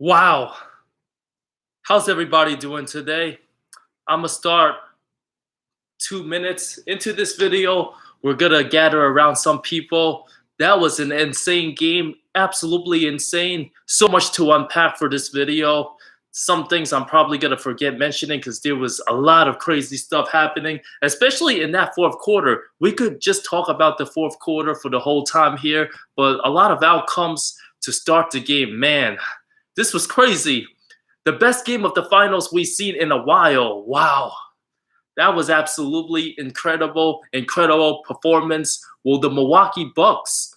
Wow. How's everybody doing today? I'm gonna start 2 minutes into this video. We're gonna gather around some people. That was an insane game, absolutely insane. So much to unpack for this video. Some things I'm probably gonna forget mentioning because there was a lot of crazy stuff happening, especially in that fourth quarter. We could just talk about the fourth quarter for the whole time here, but a lot of outcomes to start the game. Man, this was crazy. The best game of the finals we've seen in a while. Wow. That was absolutely incredible, incredible performance. Will the Milwaukee Bucks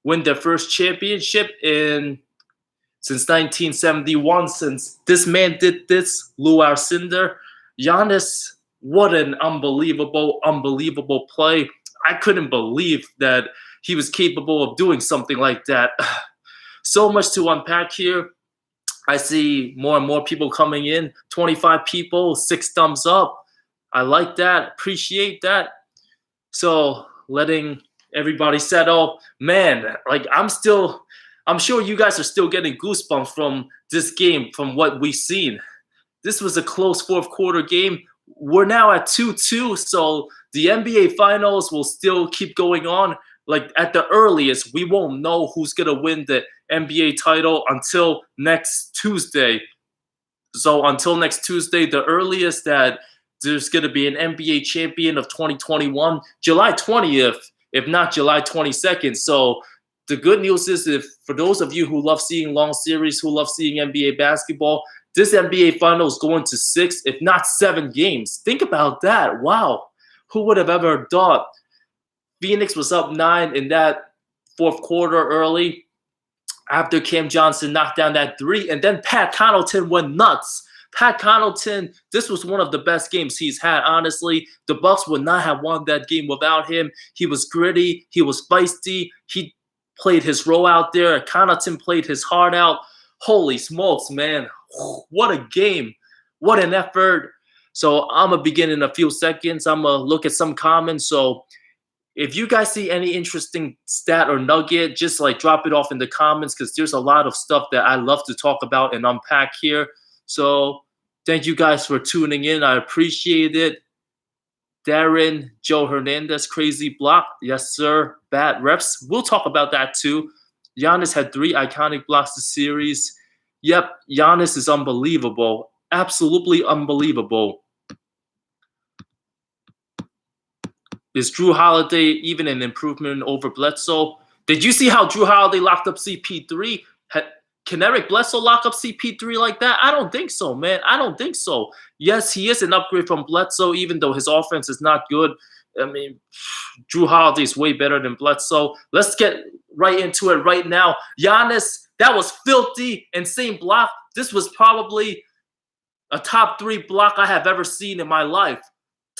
win their first championship since 1971? Since this man did this, Lou Alcindor, Giannis, what an unbelievable, unbelievable play. I couldn't believe that he was capable of doing something like that. So much to unpack here. I see more and more people coming in. 25 people, 6 thumbs up. I like that, appreciate that. So letting everybody settle. Man, like I'm sure you guys are still getting goosebumps from this game, from what we've seen. This was a close fourth quarter game. We're now at 2-2, so the NBA Finals will still keep going on. Like at the earliest, we won't know who's gonna win the NBA title until next Tuesday. So until next Tuesday, the earliest that there's going to be an NBA champion of 2021, July 20th, if not July 22nd. So the good news is, if for those of you who love seeing long series, who love seeing NBA basketball, this NBA final is going to 6, if not 7 games. Think about that. Wow. Who would have ever thought? Phoenix was up 9 in that fourth quarter early after Cam Johnson knocked down that 3, and then Pat Connaughton went nuts. Pat Connaughton, this was one of the best games he's had, honestly. The Bucks would not have won that game without him. He was gritty. He was feisty. He played his role out there. Connaughton played his heart out. Holy smokes, man. What a game. What an effort. So I'm going to begin in a few seconds. I'm going to look at some comments. So if you guys see any interesting stat or nugget, just like drop it off in the comments, because there's a lot of stuff that I love to talk about and unpack here. So thank you guys for tuning in. I appreciate it. Darren, Joe Hernandez, crazy block. Yes, sir. Bad reps. We'll talk about that too. Giannis had 3 iconic blocks this series. Yep, Giannis is unbelievable. Absolutely unbelievable. Is Drew Holiday even an improvement over Bledsoe? Did you see how Drew Holiday locked up CP3? Can Eric Bledsoe lock up CP3 like that? I don't think so, man. I don't think so. Yes, he is an upgrade from Bledsoe, even though his offense is not good. I mean, Drew Holiday is way better than Bledsoe. Let's get right into it right now. Giannis, that was filthy, insane block. This was probably a top 3 block I have ever seen in my life.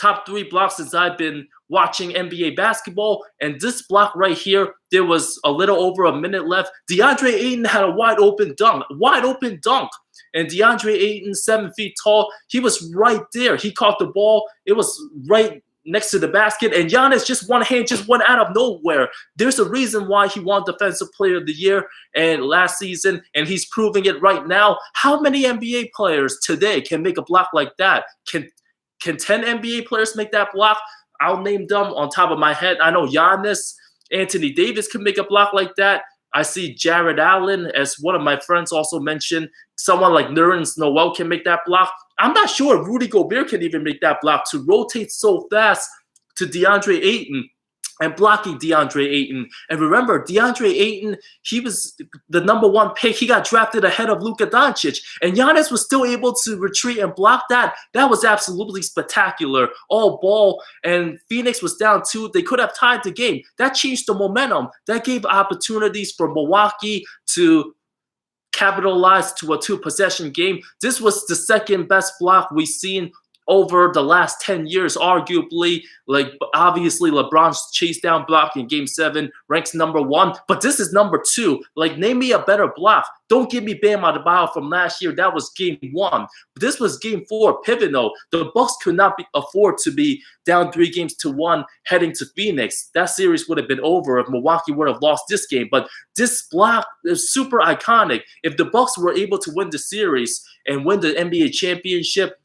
Top 3 blocks since I've been watching NBA basketball. And this block right here, there was a little over a minute left. DeAndre Ayton had a wide open dunk. And DeAndre Ayton, 7 feet tall, he was right there. He caught the ball. It was right next to the basket. And Giannis, just one hand, just went out of nowhere. There's a reason why he won Defensive Player of the Year and last season, and he's proving it right now. How many NBA players today can make a block like that? Can 10 NBA players make that block? I'll name them on top of my head. I know Giannis, Anthony Davis can make a block like that. I see Jared Allen, as one of my friends also mentioned. Someone like Nerlens Noel can make that block. I'm not sure if Rudy Gobert can even make that block, to rotate so fast to DeAndre Ayton and blocking DeAndre Ayton. And remember, DeAndre Ayton, he was the #1 pick. He got drafted ahead of Luka Doncic. And Giannis was still able to retreat and block that. That was absolutely spectacular. All ball. And Phoenix was down 2. They could have tied the game. That changed the momentum. That gave opportunities for Milwaukee to capitalize to a 2-possession game. This was the second best block we've seen over the last 10 years, arguably. Like, obviously, LeBron's chase down block in Game 7 ranks #1, but this is #2. Like, name me a better block. Don't give me Bam Adebayo from last year. That was Game 1. This was Game 4, pivotal. The Bucks could not afford to be down 3-1 heading to Phoenix. That series would have been over if Milwaukee would have lost this game. But this block is super iconic. If the Bucks were able to win the series and win the NBA championship,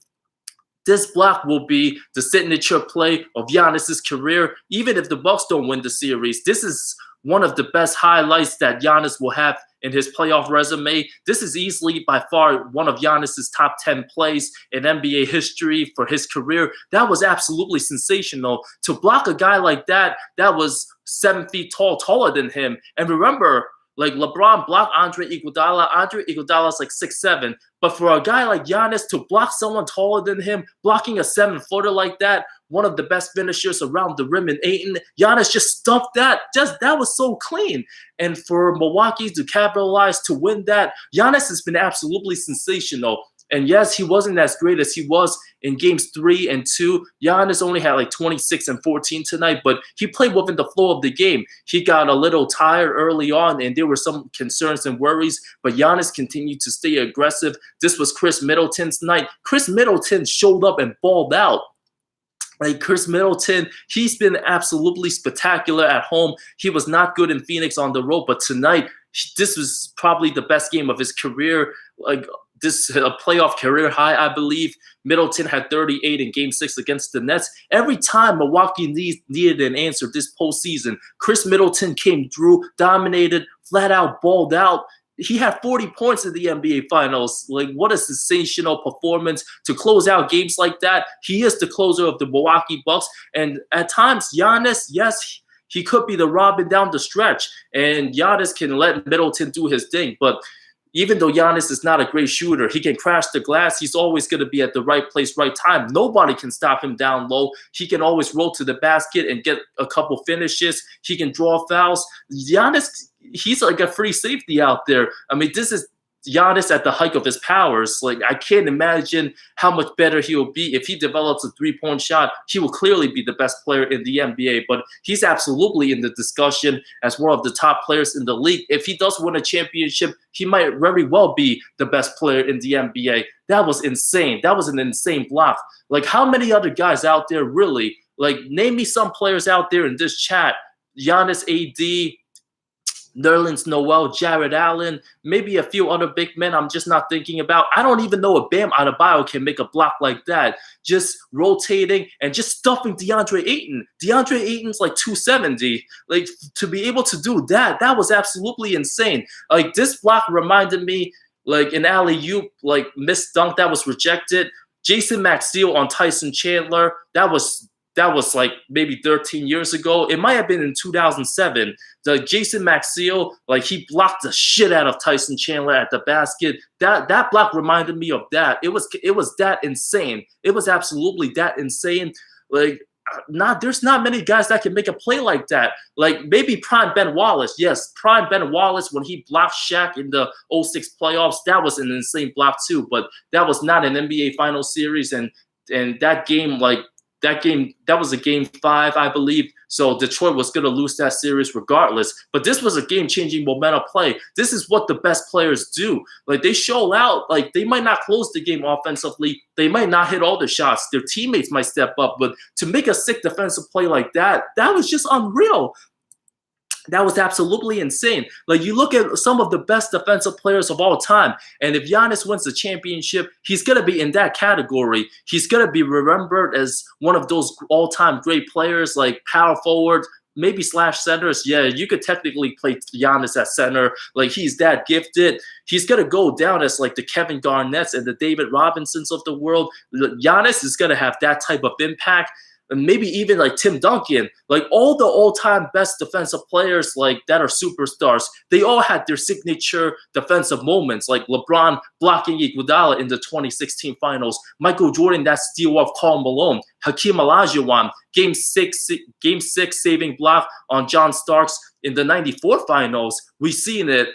this block will be the signature play of Giannis's career. Even if the Bucks don't win the series, this is one of the best highlights that Giannis will have in his playoff resume. This is easily by far one of Giannis's top 10 plays in NBA history for his career. That was absolutely sensational. To block a guy like that was 7 feet tall, taller than him. And remember, like, LeBron blocked Andre Iguodala. Andre Iguodala's like 6'7". But for a guy like Giannis to block someone taller than him, blocking a 7-footer like that, one of the best finishers around the rim in Ayton, Giannis just stuffed that. That was so clean. And for Milwaukee to capitalize to win that, Giannis has been absolutely sensational. And yes, he wasn't as great as he was in Games 3 and 2. Giannis only had like 26 and 14 tonight, but he played within the flow of the game. He got a little tired early on, and there were some concerns and worries, but Giannis continued to stay aggressive. This was Chris Middleton's night. Chris Middleton showed up and balled out. Like, Chris Middleton, he's been absolutely spectacular at home. He was not good in Phoenix on the road, but tonight, this was probably the best game of his career. Like, this a playoff career high, I believe. Middleton had 38 in Game 6 against the Nets. Every time Milwaukee needed an answer this postseason, Chris Middleton came through, dominated, flat out balled out. He had 40 points in the NBA Finals. Like, what a sensational performance to close out games like that. He is the closer of the Milwaukee Bucks. And at times, Giannis, yes, he could be the Robin down the stretch. And Giannis can let Middleton do his thing. But even though Giannis is not a great shooter, he can crash the glass. He's always going to be at the right place, right time. Nobody can stop him down low. He can always roll to the basket and get a couple finishes. He can draw fouls. Giannis, he's like a free safety out there. I mean, this is Giannis at the height of his powers. Like, I can't imagine how much better he will be if he develops a three-point shot. He will clearly be the best player in the NBA, but he's absolutely in the discussion as one of the top players in the league. If he does win a championship, he might very well be the best player in the NBA. That was insane. That was an insane block. Like, how many other guys out there really? Like, name me some players out there in this chat. Giannis, AD, Nerlens Noel, Jared Allen, maybe a few other big men I'm just not thinking about. I don't even know if Bam Adebayo can make a block like that. Just rotating and just stuffing DeAndre Ayton. DeAndre Ayton's like 270. Like, to be able to do that, that was absolutely insane. Like, this block reminded me, like, an alley-oop, like, missed dunk that was rejected. Jason MacLeod on Tyson Chandler, that was like maybe 13 years ago. It might have been in 2007. The Jason MacLeod, like, he blocked the shit out of Tyson Chandler at the basket. That block reminded me of that. It was that insane. It was absolutely that insane. Like, there's not many guys that can make a play like that. Like, maybe prime Ben Wallace. Yes, prime Ben Wallace when he blocked Shaq in the 06 playoffs. That was an insane block too. But that was not an NBA Finals series, and that game, like, that was a Game 5, I believe. So Detroit was going to lose that series regardless. But this was a game-changing momentum play. This is what the best players do. Like, they show out. Like, they might not close the game offensively. They might not hit all the shots. Their teammates might step up. But to make a sick defensive play like that, that was just unreal. That was absolutely insane. Like, you look at some of the best defensive players of all time, and if Giannis wins the championship, he's going to be in that category. He's going to be remembered as one of those all-time great players, like power forward, maybe slash centers. Yeah, you could technically play Giannis at center. Like, he's that gifted. He's going to go down as like the Kevin Garnett's and the David Robinsons of the world. Giannis is going to have that type of impact. And maybe even like Tim Duncan, like all the all-time best defensive players like that are superstars, they all had their signature defensive moments, like LeBron blocking Iguodala in the 2016 finals, Michael Jordan, that steal of Karl Malone, Hakeem Olajuwon, Game 6 saving block on John Starks in the 94 finals. We've seen it.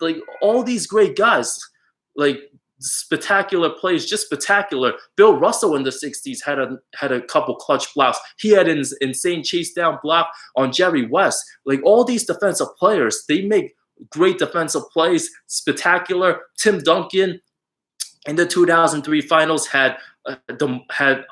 Like, all these great guys, like, spectacular plays, just spectacular. Bill Russell in the 60s had a couple clutch blocks. He had an insane chase down block on Jerry West. Like all these defensive players, they make great defensive plays, spectacular. Tim Duncan in the 2003 finals had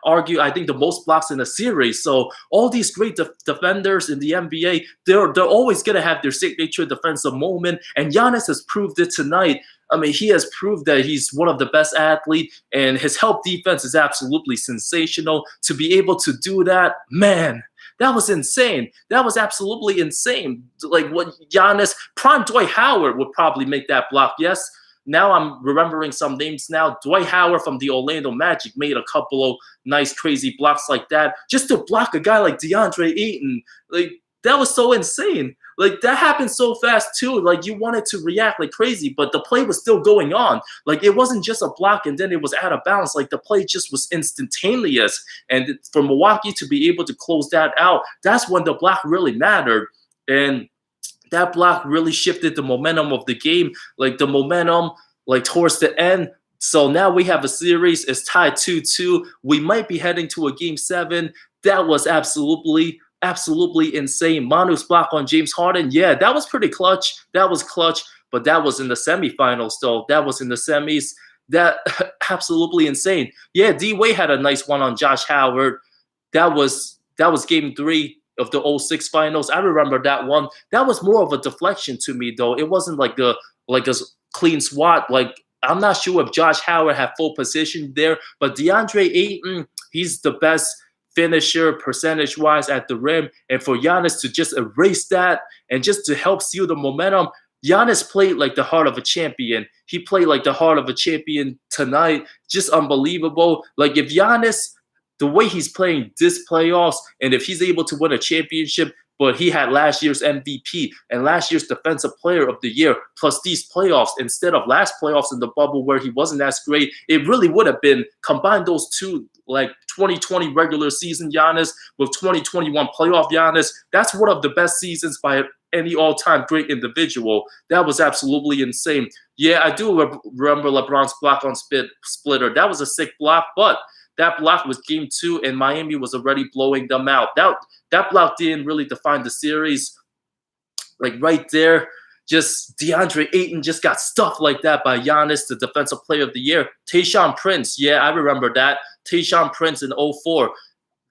argued, I think, the most blocks in the series. So all these great defenders in the NBA, they're always gonna have their signature defensive moment. And Giannis has proved it tonight. I mean, he has proved that he's one of the best athletes, and his help defense is absolutely sensational. To be able to do that, man, that was insane. That was absolutely insane. Like what Giannis, prime Dwight Howard would probably make that block. Yes. Now I'm remembering some names now. Dwight Howard from the Orlando Magic made a couple of nice, crazy blocks like that. Just to block a guy like DeAndre Ayton, like that was so insane. Like that happened so fast too. Like you wanted to react like crazy, but the play was still going on. Like it wasn't just a block and then it was out of bounds. Like the play just was instantaneous. And for Milwaukee to be able to close that out, that's when the block really mattered. And that block really shifted the momentum of the game, like the momentum, like towards the end. So now we have a series. It's tied 2-2. We might be heading to a game 7. That was absolutely insane. Manu's block on James Harden. Yeah, that was pretty clutch. That was clutch, but that was in the semifinals, though. That was in the semis. That absolutely insane. Yeah, D-Wade had a nice one on Josh Howard. That was game 3 of the 06 finals. I remember that one. That was more of a deflection to me, though. It wasn't like a clean swat. Like I'm not sure if Josh Howard had full position there, but DeAndre Ayton, he's the best finisher percentage-wise at the rim. And for Giannis to just erase that and just to help seal the momentum, Giannis played like the heart of a champion. He played like the heart of a champion tonight. Just unbelievable. Like if Giannis, the way he's playing this playoffs, and if he's able to win a championship, but he had last year's MVP and last year's Defensive Player of the Year, plus these playoffs, instead of last playoffs in the bubble where he wasn't as great, it really would have been, combine those two, like 2020 regular season Giannis with 2021 playoff Giannis, that's one of the best seasons by any all-time great individual. That was absolutely insane. Yeah, I do remember LeBron's block on Splitter. That was a sick block, but that block was game 2, and Miami was already blowing them out. That block didn't really define the series. Like right there, just DeAndre Ayton just got stuffed like that by Giannis, the Defensive Player of the Year. Tayshaun Prince, yeah, I remember that. Tayshaun Prince in 04.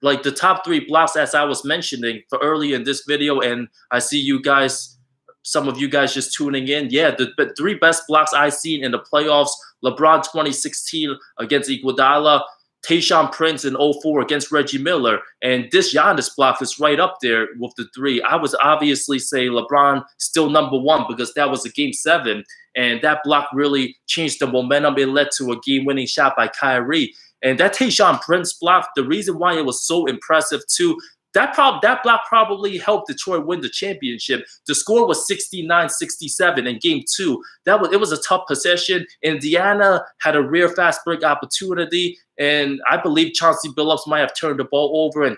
Like the top 3 blocks, as I was mentioning for early in this video, and I see you guys, some of you guys just tuning in. Yeah, the 3 best blocks I seen in the playoffs: LeBron 2016 against Iguodala, Tayshaun Prince in 04 against Reggie Miller. And this Giannis block is right up there with the 3. I was obviously say LeBron still number 1 because that was a game 7. And that block really changed the momentum. It led to a game-winning shot by Kyrie. And that Tayshaun Prince block, the reason why it was so impressive too, that block probably helped Detroit win the championship. The score was 69-67 in game 2. It was a tough possession. Indiana had a rare fast break opportunity, and I believe Chauncey Billups might have turned the ball over, and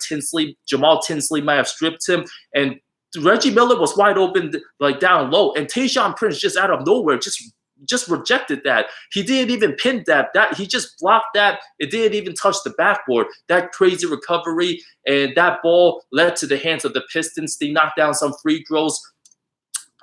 Jamal Tinsley might have stripped him. And Reggie Miller was wide open, like down low, and Tayshaun Prince just out of nowhere just rejected that. He didn't even pin that. He just blocked that. It didn't even touch the backboard. That crazy recovery, and that ball led to the hands of the Pistons. They knocked down some free throws.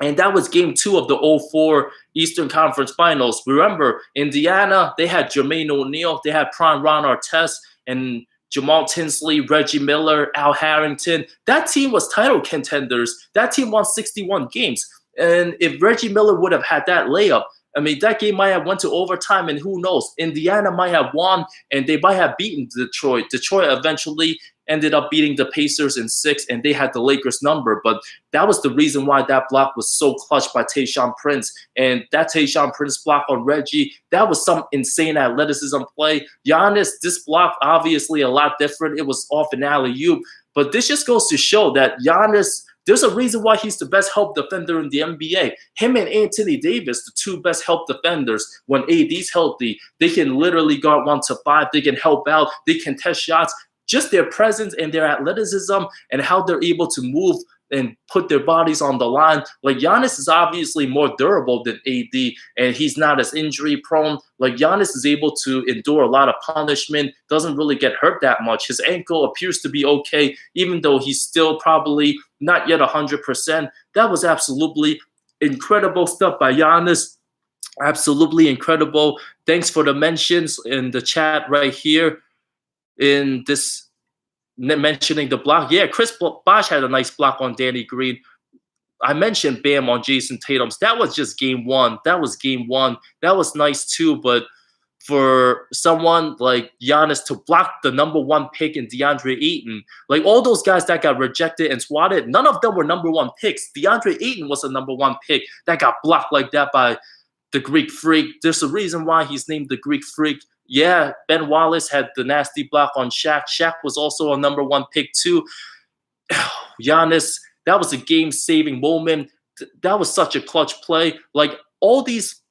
And that was game 2 of the 04 Eastern Conference Finals. Remember, Indiana, they had Jermaine O'Neal, they had prime Ron Artest, and Jamal Tinsley, Reggie Miller, Al Harrington. That team was title contenders. That team won 61 games. And if Reggie Miller would have had that layup, I mean, that game might have went to overtime, and who knows? Indiana might have won, and they might have beaten Detroit. Detroit eventually ended up beating the Pacers in 6, and they had the Lakers number. But that was the reason why that block was so clutch by Tayshaun Prince. And that Tayshaun Prince block on Reggie, that was some insane athleticism play. Giannis, this block, obviously a lot different. It was off an alley-oop. But this just goes to show that Giannis, there's a reason why he's the best help defender in the NBA. Him and Anthony Davis, the 2 best help defenders, when AD's healthy, they can literally guard 1 to 5. They can help out. They can test shots. Just their presence and their athleticism and how they're able to move and put their bodies on the line. Like Giannis is obviously more durable than AD, and he's not as injury prone. Like Giannis is able to endure a lot of punishment, doesn't really get hurt that much. His ankle appears to be okay, even though he's still probably not yet 100%. That was absolutely incredible stuff by Giannis. Absolutely incredible. Thanks for the mentions in the chat right here in this mentioning the block. Yeah, Chris Bosh had a nice block on Danny Green. I mentioned Bam on Jason Tatum's. That was just game one. That was game one. That was nice too. But for someone like Giannis to block the #1 pick in DeAndre Ayton, like all those guys that got rejected and swatted, none of them were #1 picks. DeAndre Ayton was a #1 pick that got blocked like that by the Greek Freak. There's a reason why he's named the Greek Freak. Yeah, Ben Wallace had the nasty block on Shaq. Shaq was also a #1 pick too. Giannis, that was a game-saving moment. That was such a clutch play. Like all these,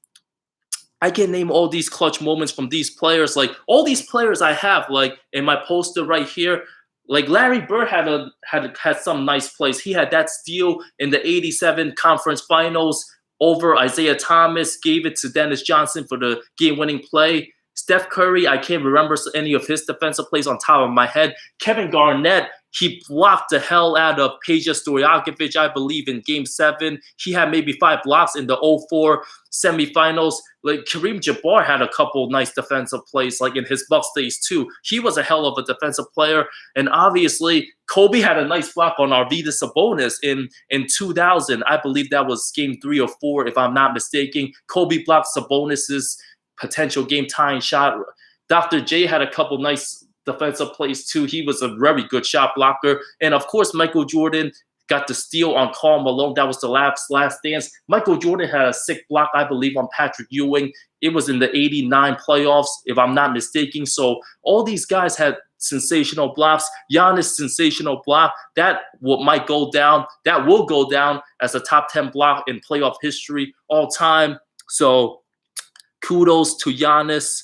I can name all these clutch moments from these players. Like all these players I have, like in my poster right here. Like Larry Bird had some nice plays. He had that steal in the '87 conference finals over Isaiah Thomas, gave it to Dennis Johnson for the game-winning play. Steph Curry, I can't remember any of his defensive plays on top of my head. Kevin Garnett, he blocked the hell out of Peja Stojakovic, I believe, in Game 7. He had maybe 5 blocks in the 04 semifinals. Like Kareem Jabbar had a couple nice defensive plays, like in his Bucks days too. He was a hell of a defensive player. And obviously, Kobe had a nice block on Arvydas Sabonis in 2000. I believe that was Game 3 or 4, if I'm not mistaken. Kobe blocked Sabonis's potential game-tying shot. Dr. J had a couple nice defensive plays too. He was a very good shot blocker. And of course, Michael Jordan got the steal on Karl Malone. That was the last dance. Michael Jordan had a sick block, I believe, on Patrick Ewing. It was in the '89 playoffs, if I'm not mistaken. So all these guys had sensational blocks. Giannis' sensational block, that might go down. That will go down as a top 10 block in playoff history all time. So kudos to Giannis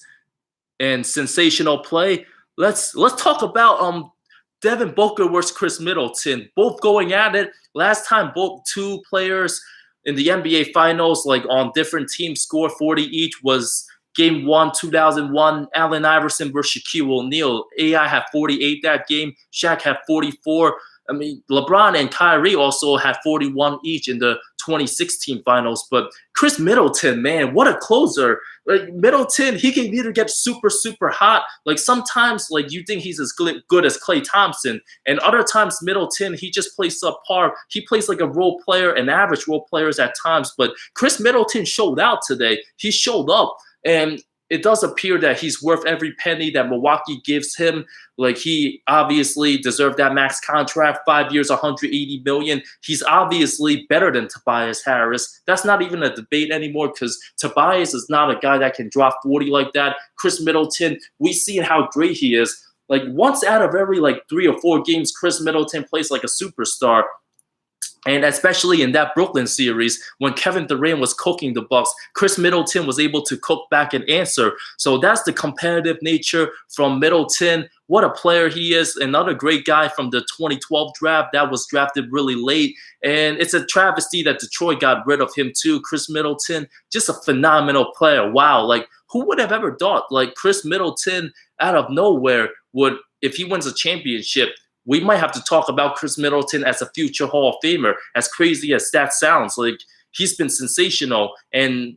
and sensational play. Let's talk about Devin Booker versus Chris Middleton. Both going at it. Last time, both two players in the NBA Finals, like on different teams, scored 40 each. Was Game 1, 2001, Allen Iverson versus Shaquille O'Neal. AI had 48 that game. Shaq had 44. I mean, LeBron and Kyrie also had 41 each in the 2016 finals. But Chris Middleton, man, what a closer. Like Middleton, he can either get super, super hot. Like sometimes, like you think he's as good as Klay Thompson. And other times, Middleton, he just plays subpar. He plays like a role player, an average role players at times. But Chris Middleton showed out today. He showed up. And it does appear that he's worth every penny that Milwaukee gives him. Like he obviously deserved that max contract, 5 years, $180 million. He's obviously better than Tobias Harris. That's not even a debate anymore because Tobias is not a guy that can drop 40 like that. Chris Middleton, we see how great he is. Like once out of every like 3 or 4 games, Chris Middleton plays like a superstar. And especially in that Brooklyn series, when Kevin Durant was cooking the Bucks, Chris Middleton was able to cook back and answer. So that's the competitive nature from Middleton. What a player he is. Another great guy from the 2012 draft that was drafted really late. And it's a travesty that Detroit got rid of him too. Chris Middleton, just a phenomenal player. Wow. Like who would have ever thought like Chris Middleton out of nowhere would, if he wins a championship, we might have to talk about Chris Middleton as a future Hall of Famer, as crazy as that sounds. Like, he's been sensational. And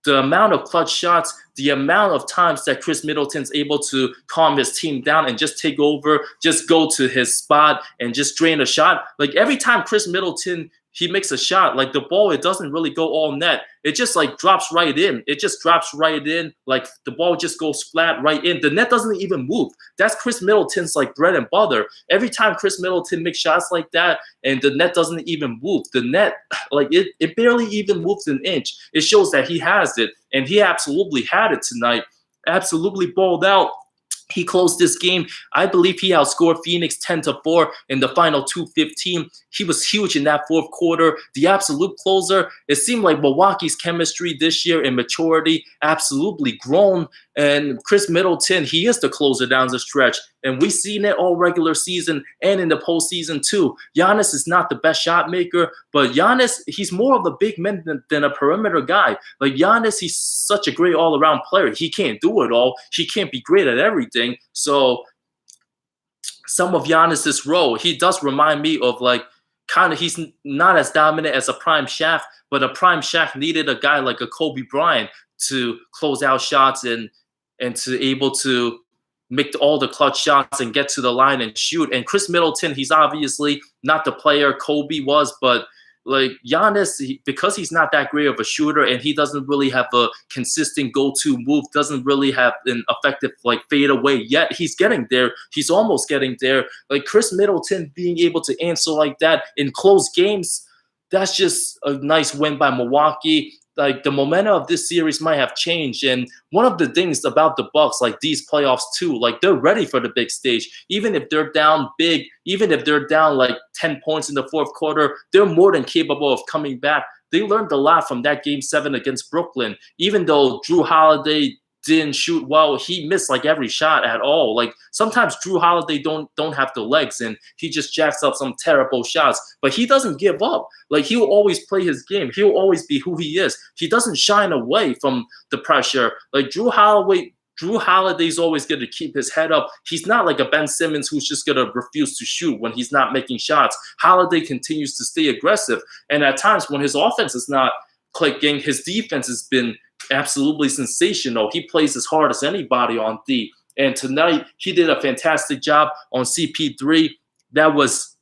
the amount of clutch shots, the amount of times that Chris Middleton's able to calm his team down and just take over, just go to his spot and just drain a shot. Like, every time Chris Middleton, he makes a shot, like the ball, it doesn't really go all net. It just like drops right in. It just drops right in. Like the ball just goes flat right in. The net doesn't even move. That's Chris Middleton's like bread and butter. Every time Chris Middleton makes shots like that and the net doesn't even move, the net, like it barely even moves an inch. It shows that he has it. And he absolutely had it tonight. Absolutely balled out. He closed this game. I believe he outscored Phoenix 10-4 in the final 2:15. He was huge in that fourth quarter. The absolute closer. It seemed like Milwaukee's chemistry this year and maturity absolutely grown. And Chris Middleton, he is the closer down the stretch. And we've seen it all regular season and in the postseason too. Giannis is not the best shot maker, but Giannis, he's more of a big man than a perimeter guy. Like Giannis, he's such a great all-around player. He can't do it all. He can't be great at everything. So some of Giannis's role, he does remind me of like kind of, he's not as dominant as a prime Shaq, but a prime Shaq needed a guy like a Kobe Bryant to close out shots and to able to make all the clutch shots and get to the line and shoot. And Chris Middleton, he's obviously not the player Kobe was, but like Giannis, because he's not that great of a shooter and he doesn't really have a consistent go-to move, doesn't really have an effective like fadeaway yet. He's getting there. He's almost getting there. Like Chris Middleton being able to answer like that in close games, that's just a nice win by Milwaukee. Like the momentum of this series might have changed. And one of the things about the Bucks, like these playoffs too, like they're ready for the big stage. Even if they're down big, even if they're down like 10 points in the fourth quarter, they're more than capable of coming back. They learned a lot from that Game 7 against Brooklyn. Even though Drew Holiday didn't shoot well, he missed like every shot at all. Like sometimes Drew Holiday don't have the legs and he just jacks up some terrible shots, but he doesn't give up. Like he'll always play his game. He'll always be who he is. He doesn't shine away from the pressure. Like Drew Holiday's always going to keep his head up. He's not like a Ben Simmons who's just going to refuse to shoot when he's not making shots. Holiday continues to stay aggressive, and at times when his offense is not clicking, his defense has been absolutely sensational. He plays as hard as anybody on D. And tonight, he did a fantastic job on CP3. That was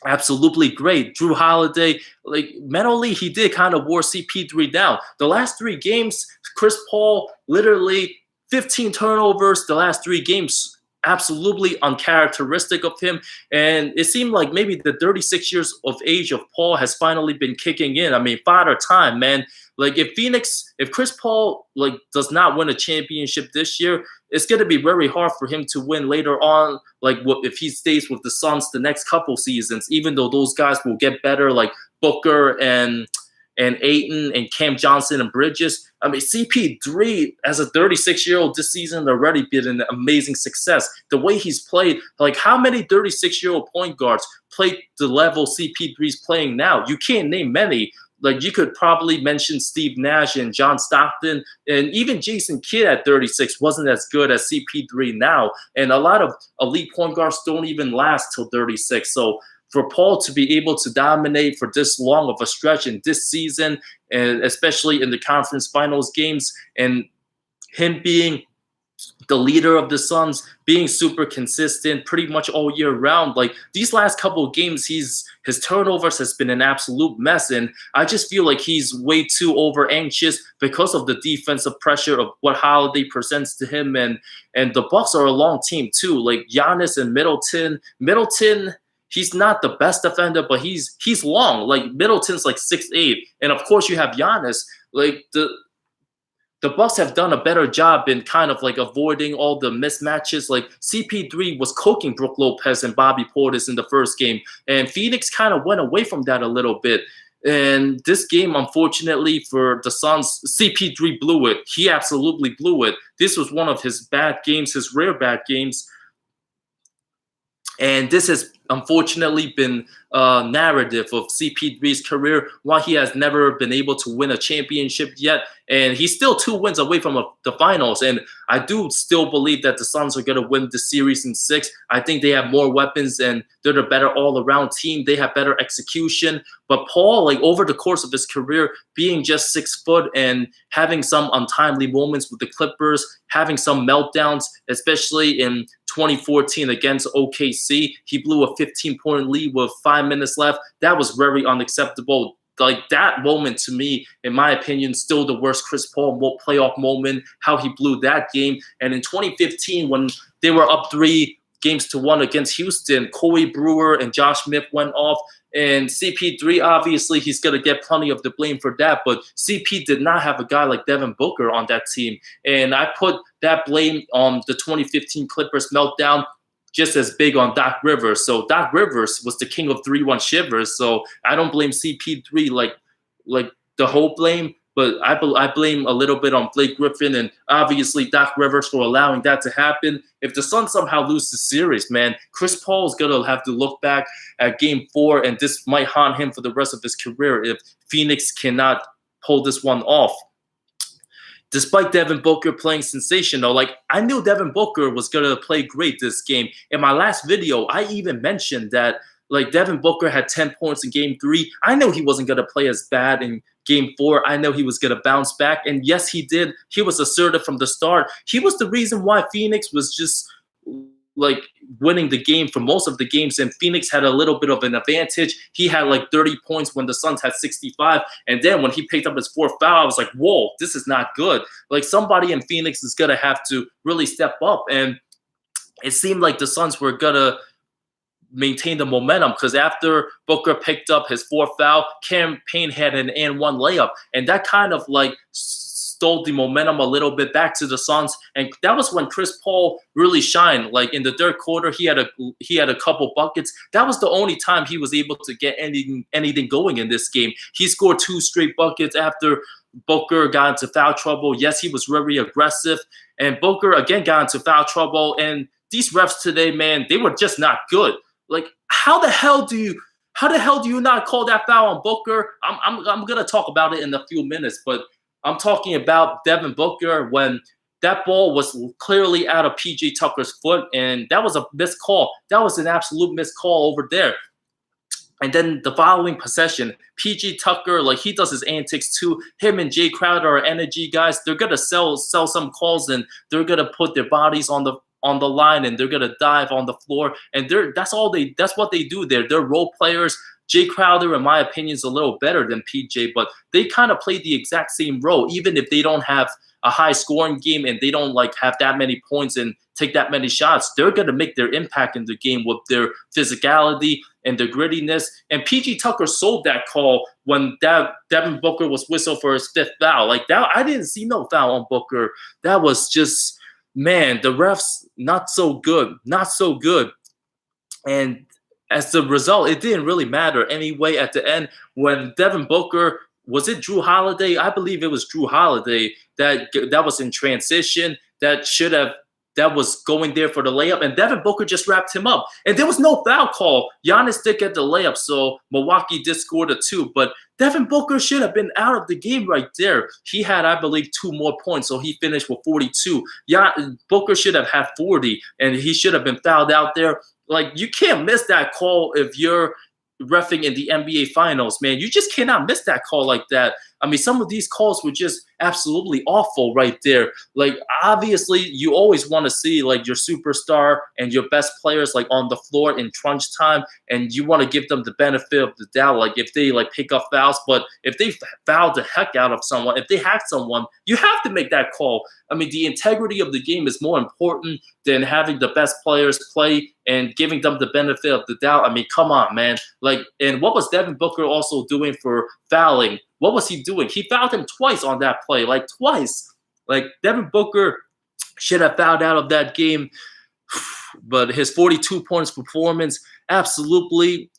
absolutely great. Drew Holiday, like mentally, he did kind of wore CP3 down. The last 3 games, Chris Paul, literally 15 turnovers the last 3 games. Absolutely uncharacteristic of him. And it seemed like maybe the 36 years of age of Paul has finally been kicking in. I mean, father time, man. Like if Chris Paul like does not win a championship this year, it's going to be very hard for him to win later on. Like if he stays with the Suns the next couple seasons, even though those guys will get better, like Booker and Ayton and Cam Johnson and Bridges. I mean, CP3 as a 36-year-old this season already been an amazing success. The way he's played, like how many 36-year-old point guards played the level CP3's playing now? You can't name many. Like you could probably mention Steve Nash and John Stockton, and even Jason Kidd at 36 wasn't as good as CP3 now. And a lot of elite point guards don't even last till 36. So for Paul to be able to dominate for this long of a stretch in this season, and especially in the conference finals games, and him being the leader of the Suns, being super consistent pretty much all year round. Like these last couple of games, his turnovers has been an absolute mess. And I just feel like he's way too over anxious because of the defensive pressure of what Holiday presents to him. And the Bucks are a long team too. Like Giannis and Middleton, he's not the best defender, but he's long. Like Middleton's like 6'8". And of course you have Giannis. Like the Bucks have done a better job in kind of like avoiding all the mismatches. Like CP3 was cooking Brook Lopez and Bobby Portis in the first game, and Phoenix kind of went away from that a little bit. And this game, unfortunately for the Suns, CP3 blew it. He absolutely blew it. This was one of his bad games, his rare bad games. And this has unfortunately been a narrative of CP3's career, why he has never been able to win a championship yet. And he's still 2 wins away from the finals. And I do still believe that the Suns are going to win the series in 6. I think they have more weapons and they're the better all-around team. They have better execution. But Paul, like over the course of his career, being just 6 foot and having some untimely moments with the Clippers, having some meltdowns, especially in 2014 against OKC, he blew a 15-point lead with 5 minutes left. That was very unacceptable. Like that moment to me, in my opinion, still the worst Chris Paul playoff moment, how he blew that game. And in 2015, when they were up 3 games to 1 against Houston. Corey Brewer and Josh Smith went off. And CP3, obviously, he's going to get plenty of the blame for that. But CP did not have a guy like Devin Booker on that team. And I put that blame on the 2015 Clippers meltdown just as big on Doc Rivers. So Doc Rivers was the king of 3-1 shivers. So I don't blame CP3 like the whole blame. But I blame a little bit on Blake Griffin and obviously Doc Rivers for allowing that to happen. If the Suns somehow lose the series, man, Chris Paul is going to have to look back at Game 4, and this might haunt him for the rest of his career if Phoenix cannot pull this one off. Despite Devin Booker playing sensational, like I knew Devin Booker was going to play great this game. In my last video, I even mentioned that like Devin Booker had 10 points in Game 3. I know he wasn't going to play as bad in Game 4. I know he was going to bounce back. And yes, he did. He was assertive from the start. He was the reason why Phoenix was just like winning the game for most of the games. And Phoenix had a little bit of an advantage. He had like 30 points when the Suns had 65. And then when he picked up his 4th foul, I was like, whoa, this is not good. Like somebody in Phoenix is going to have to really step up. And it seemed like the Suns were going to maintain the momentum because after Booker picked up his 4th foul, Cam Payne had an and 1 layup, and that kind of like stole the momentum a little bit back to the Suns. And that was when Chris Paul really shined. Like in the 3rd quarter, he had a couple buckets. That was the only time he was able to get anything going in this game. He scored 2 straight buckets after Booker got into foul trouble. Yes, he was very aggressive, and Booker again got into foul trouble. And these refs today, man, they were just not good. Like, how the hell do you not call that foul on Booker? I'm gonna talk about it in a few minutes, but I'm talking about Devin Booker when that ball was clearly out of PJ Tucker's foot, and that was a missed call. That was an absolute missed call over there. And then the following possession, PJ Tucker, like he does his antics too. Him and Jay Crowder are energy guys. They're gonna sell some calls, and they're gonna put their bodies on the line, and they're gonna dive on the floor, and that's what they do there. They're role players. Jay Crowder, in my opinion, is a little better than PJ, but they kind of play the exact same role, even if they don't have a high scoring game and they don't like have that many points and take that many shots. They're gonna make their impact in the game with their physicality and their grittiness. And PJ Tucker sold that call when Devin Booker was whistled for his 5th foul. Like that, I didn't see no foul on Booker. That was just, man, the refs not so good. And as the result, it didn't really matter anyway at the end when Devin Booker, was it Drew Holiday? I believe it was Drew Holiday that was in transition that was going there for the layup, and Devin Booker just wrapped him up. And there was no foul call. Giannis did get the layup, so Milwaukee did score the 2, but Devin Booker should have been out of the game right there. He had, I believe, 2 more points, so he finished with 42. Booker should have had 40, and he should have been fouled out there. Like, you can't miss that call if you're reffing in the NBA Finals, man. You just cannot miss that call like that. I mean, some of these calls were just absolutely awful right there. Like, obviously, you always want to see, like, your superstar and your best players, like, on the floor in crunch time, and you want to give them the benefit of the doubt, like, if they, like, pick up fouls. But if they foul the heck out of someone, if they hack someone, you have to make that call. I mean, the integrity of the game is more important than having the best players play and giving them the benefit of the doubt. I mean, come on, man. Like, and what was Devin Booker also doing for fouling? What was he doing? He fouled him twice on that play, like twice. Like, Devin Booker should have fouled out of that game. But his 42 points performance, absolutely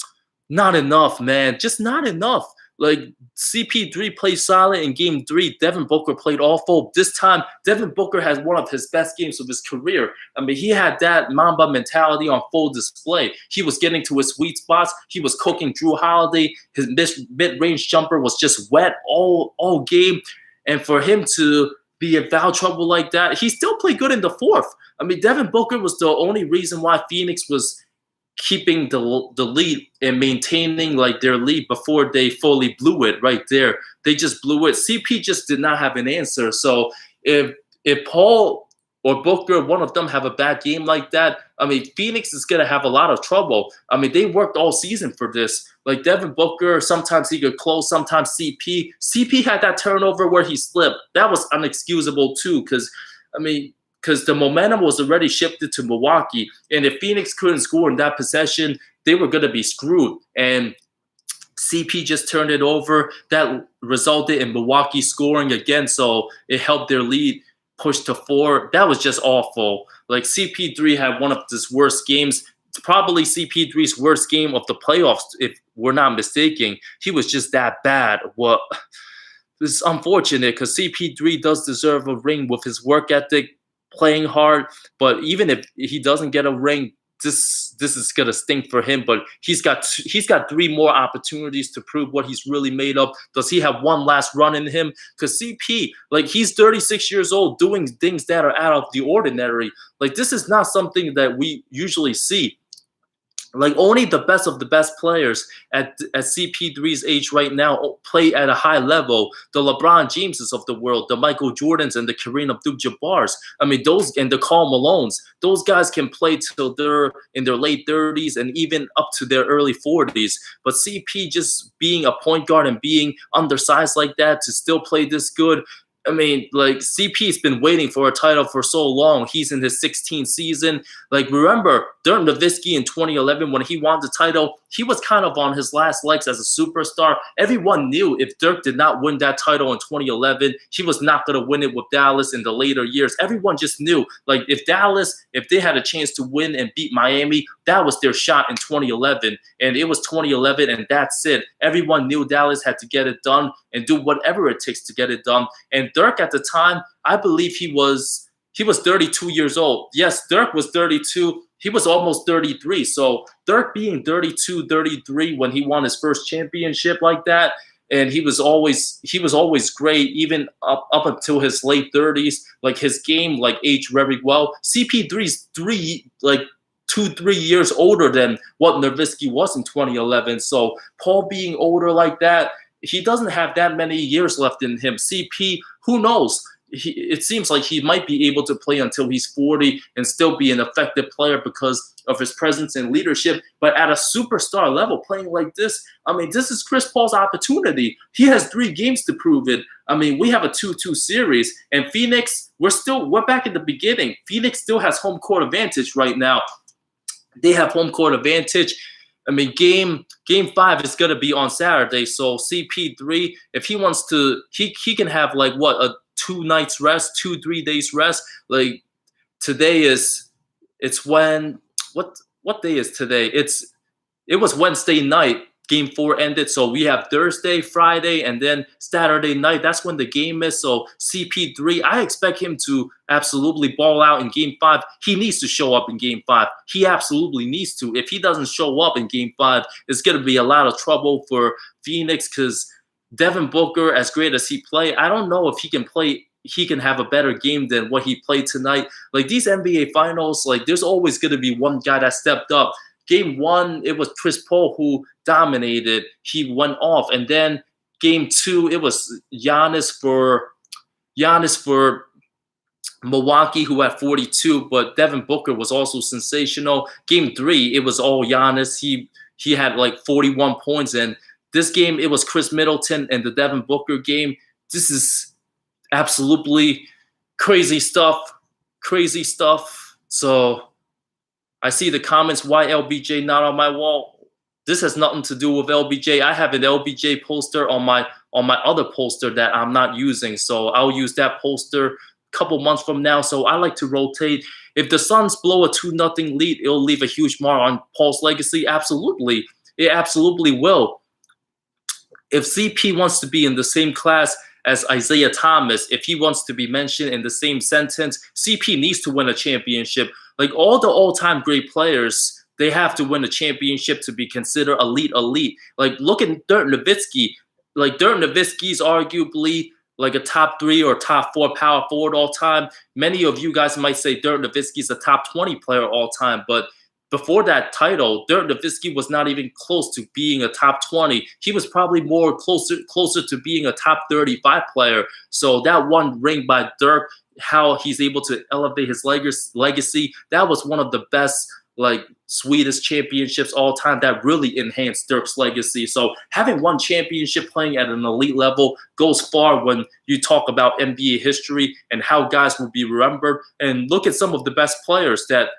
not enough, man. Just not enough. Like, CP3 played solid in Game 3. Devin Booker played awful. This time, Devin Booker has one of his best games of his career. I mean, he had that Mamba mentality on full display. He was getting to his sweet spots. He was cooking Drew Holiday. His mid-range jumper was just wet all game. And for him to be in foul trouble like that, he still played good in the 4th. I mean, Devin Booker was the only reason why Phoenix was keeping the lead and maintaining like their lead before they fully blew it right there. They just blew it. CP just did not have an answer. So if Paul or Booker, one of them, have a bad game like that, I mean, Phoenix is going to have a lot of trouble. I mean, they worked all season for this. Like, Devin Booker, sometimes he could close, sometimes CP. CP had that turnover where he slipped. That was unexcusable too, because, I mean, because the momentum was already shifted to Milwaukee. And if Phoenix couldn't score in that possession, they were going to be screwed. And CP just turned it over. That resulted in Milwaukee scoring again, so it helped their lead push to 4. That was just awful. Like, CP3 had one of his worst games. It's probably CP3's worst game of the playoffs, if we're not mistaken. He was just that bad. Well, this is unfortunate because CP3 does deserve a ring with his work ethic, playing hard. But even if he doesn't get a ring, this is gonna stink for him. But he's got 3 more opportunities to prove what he's really made of. Does he have one last run in him? Because CP, like, he's 36 years old, doing things that are out of the ordinary. Like, this is not something that we usually see. Like, only the best of the best players at CP3's age right now play at a high level. The LeBron Jameses of the world, the Michael Jordans and the Kareem Abdul-Jabbars. I mean, those, and the Karl Malones, those guys can play till they're in their late 30s and even up to their early 40s. But CP just being a point guard and being undersized like that to still play this good, I mean, like, CP's been waiting for a title for so long. He's in his 16th season. Like, remember Dirk Nowitzki in 2011 when he won the title? He was kind of on his last legs as a superstar. Everyone knew if Dirk did not win that title in 2011, he was not going to win it with Dallas in the later years. Everyone just knew, like, if Dallas, if they had a chance to win and beat Miami, that was their shot in 2011. And it was 2011, and that's it. Everyone knew Dallas had to get it done and do whatever it takes to get it done. And Dirk at the time, I believe he was 32 years old. Yes, Dirk was 32. He was almost 33. So Dirk being 32, 33 when he won his first championship like that, and he was always great, even up until his late 30s. Like, his game, like, aged very well. CP3's 2-3 years older than what Nowitzki was in 2011. So Paul being older like that, he doesn't have that many years left in him. CP, who knows? It seems like he might be able to play until he's 40 and still be an effective player because of his presence and leadership. But at a superstar level, playing like this, I mean, this is Chris Paul's opportunity. He has 3 games to prove it. I mean, we have a 2-2 series, and Phoenix, we're back at the beginning. Phoenix still has home court advantage right now. They have home court advantage. I mean, game 5 is going to be on Saturday. So CP3, if he wants to, he can have, like, what, a 2 nights rest, 2-3 days rest. Like, today it's when, what day is today? It was Wednesday night. Game 4 ended, so we have Thursday, Friday, and then Saturday night. That's when the game is. So CP3, I expect him to absolutely ball out in Game 5. He needs to show up in Game 5. He absolutely needs to. If he doesn't show up in Game 5, it's going to be a lot of trouble for Phoenix because Devin Booker, as great as he played, I don't know if he can have a better game than what he played tonight. Like, these NBA Finals, like, there's always going to be one guy that stepped up. Game 1, it was Chris Paul who dominated. He went off. And then Game 2, it was Giannis for Milwaukee, who had 42. But Devin Booker was also sensational. Game 3, it was all Giannis. He had like 41 points. And this game, it was Chris Middleton and the Devin Booker game. This is absolutely crazy stuff. Crazy stuff. So I see the comments, why LBJ not on my wall? This has nothing to do with LBJ. I have an LBJ poster on my other poster that I'm not using. So I'll use that poster a couple months from now. So I like to rotate. If the Suns blow a 2-0 lead, it'll leave a huge mark on Paul's legacy. Absolutely. It absolutely will. If CP wants to be in the same class as Isaiah Thomas, if he wants to be mentioned in the same sentence, CP needs to win a championship. Like, all the all-time great players, they have to win a championship to be considered elite. Like, look at Dirk Nowitzki. Like, Dirk Nowitzki's arguably like a top 3 or top 4 power forward all time. Many of you guys might say Dirk Nowitzki's a top 20 player all time, but before that title, Dirk Nowitzki was not even close to being a top 20. He was probably more closer to being a top 35 player. So that one ring by Dirk, how he's able to elevate his legacy, that was one of the best like sweetest championships all time that really enhanced Dirk's legacy. So having one championship playing at an elite level goes far when you talk about NBA history and how guys will be remembered. And look at some of the best players that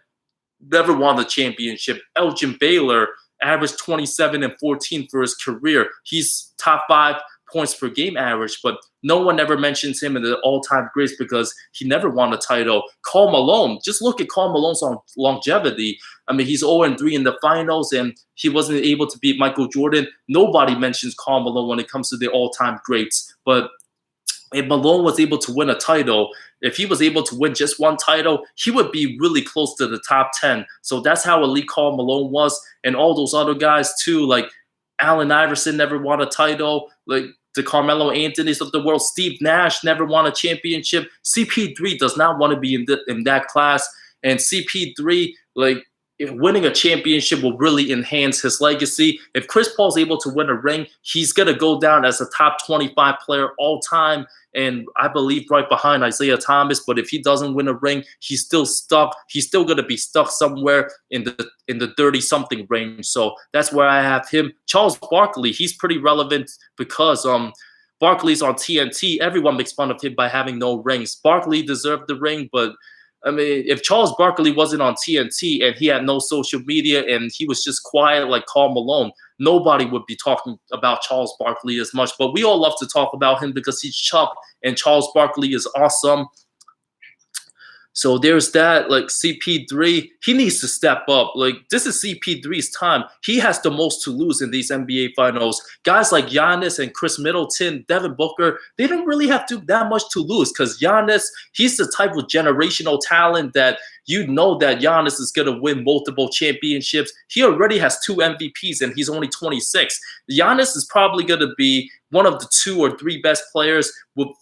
never won the championship. Elgin Baylor averaged 27 and 14 for his career. He's top 5 points per game average, but no one ever mentions him in the all-time greats because he never won a title. Karl Malone, just look at Karl Malone's longevity. I mean, he's 0-3 in the finals, and he wasn't able to beat Michael Jordan. Nobody mentions Karl Malone when it comes to the all-time greats, but if Malone was able to win a title, if he was able to win just one title, he would be really close to the top 10. So that's how elite Karl Malone was. And all those other guys too, like Allen Iverson never won a title, like the Carmelo Anthonys of the world. Steve Nash never won a championship. CP3 does not want to be in that class. And CP3, like, winning a championship will really enhance his legacy. If Chris Paul's able to win a ring, he's going to go down as a top 25 player all time. And I believe right behind Isaiah Thomas. But if he doesn't win a ring, he's still stuck. He's still going to be stuck somewhere in the 30-something range. So that's where I have him. Charles Barkley, he's pretty relevant because Barkley's on TNT. Everyone makes fun of him by having no rings. Barkley deserved the ring, but I mean, if Charles Barkley wasn't on TNT and he had no social media and he was just quiet like Karl Malone, nobody would be talking about Charles Barkley as much. But we all love to talk about him because he's Chuck and Charles Barkley is awesome. So there's that. Like CP3, he needs to step up. Like, this is CP3's time. He has the most to lose in these NBA finals. Guys like Giannis and Chris Middleton, Devin Booker, they don't really have that much to lose because Giannis, he's the type of generational talent that you know that Giannis is going to win multiple championships. He already has 2 MVPs and he's only 26. Giannis is probably going to be one of the 2 or 3 best players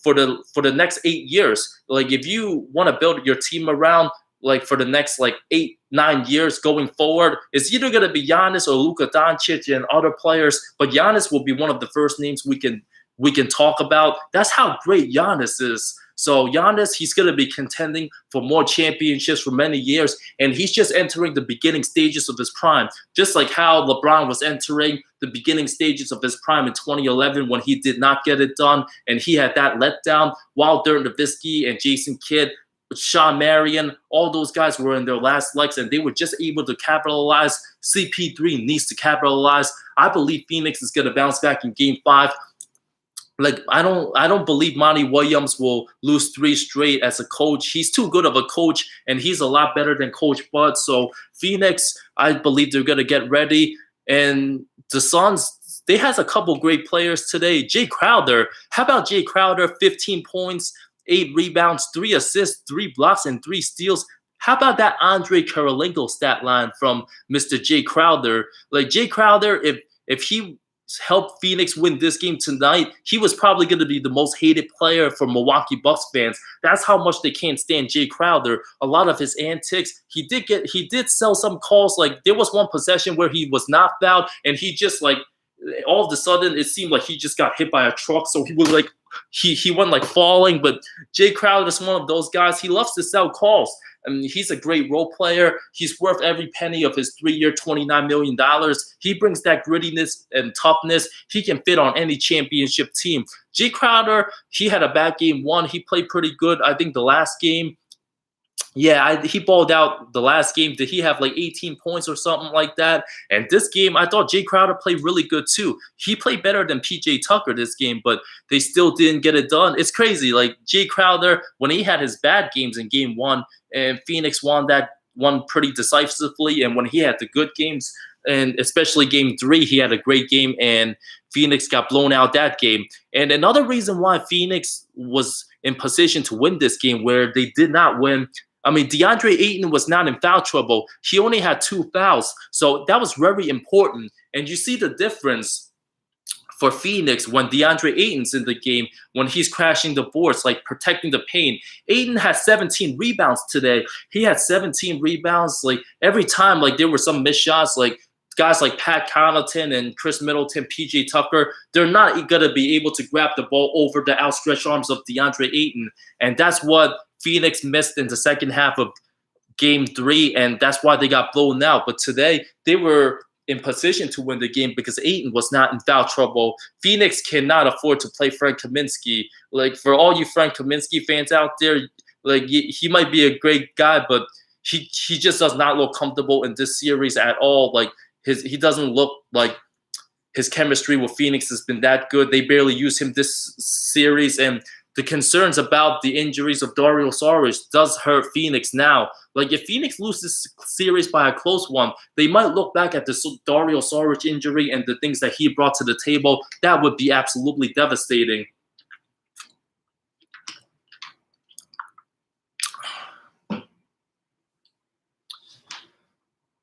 for the next 8 years. Like, if you want to build your team around, like, for the next, like, 8-9 years going forward, it's either going to be Giannis or Luka Doncic and other players, but Giannis will be one of the first names we can talk about. That's how great Giannis is. So Giannis, he's going to be contending for more championships for many years, and he's just entering the beginning stages of his prime, just like how LeBron was entering the beginning stages of his prime in 2011 when he did not get it done, and he had that letdown, while Dirk Nowitzki and Jason Kidd, Sean Marion, all those guys were in their last legs, and they were just able to capitalize. CP3 needs to capitalize. I believe Phoenix is going to bounce back in Game 5. Like, I don't believe Monty Williams will lose 3 straight as a coach. He's too good of a coach, and he's a lot better than Coach Bud. So Phoenix, I believe they're gonna get ready. And the Suns, they has a couple great players today. Jay Crowder, how about Jay Crowder? 15 points, 8 rebounds, 3 assists, 3 blocks, and 3 steals. How about that Andre Karolinko stat line from Mr. Jay Crowder? Like, Jay Crowder, if he helped Phoenix win this game tonight, he was probably going to be the most hated player for Milwaukee Bucks fans. That's how much they can't stand Jay Crowder. A lot of his antics, he did sell some calls. Like, there was one possession where he was knocked out, and he just, like, all of a sudden it seemed like he just got hit by a truck. So he was like, he went like falling. But Jay Crowder is one of those guys. He loves to sell calls. I mean, he's a great role player. He's worth every penny of his 3-year, $29 million. He brings that grittiness and toughness. He can fit on any championship team. Jay Crowder, he had a bad game 1. He played pretty good. I think the last game, he balled out the last game. Did he have like 18 points or something like that? And this game, I thought Jay Crowder played really good too. He played better than PJ Tucker this game, but they still didn't get it done. It's crazy. Like, Jay Crowder, when he had his bad games in game 1, and Phoenix won that one pretty decisively, and when he had the good games, and especially game 3, he had a great game, and Phoenix got blown out that game. And another reason why Phoenix was in position to win this game where they did not win, I mean, DeAndre Ayton was not in foul trouble. He only had 2 fouls. So that was very important. And you see the difference for Phoenix when DeAndre Ayton's in the game, when he's crashing the boards, like protecting the paint. Ayton had 17 rebounds today. He had 17 rebounds. Like, every time, like, there were some missed shots, like guys like Pat Connaughton and Chris Middleton, PJ Tucker, they're not going to be able to grab the ball over the outstretched arms of DeAndre Ayton. And that's what Phoenix missed in the second half of Game 3, and that's why they got blown out. But today, they were in position to win the game because Ayton was not in foul trouble. Phoenix cannot afford to play Frank Kaminsky. Like, for all you Frank Kaminsky fans out there, like, he might be a great guy, but he just does not look comfortable in this series at all. Like, he doesn't look like his chemistry with Phoenix has been that good. They barely use him this series, and the concerns about the injuries of Dario Saric does hurt Phoenix now. Like, if Phoenix loses this series by a close one, they might look back at the Dario Saric injury and the things that he brought to the table. That would be absolutely devastating.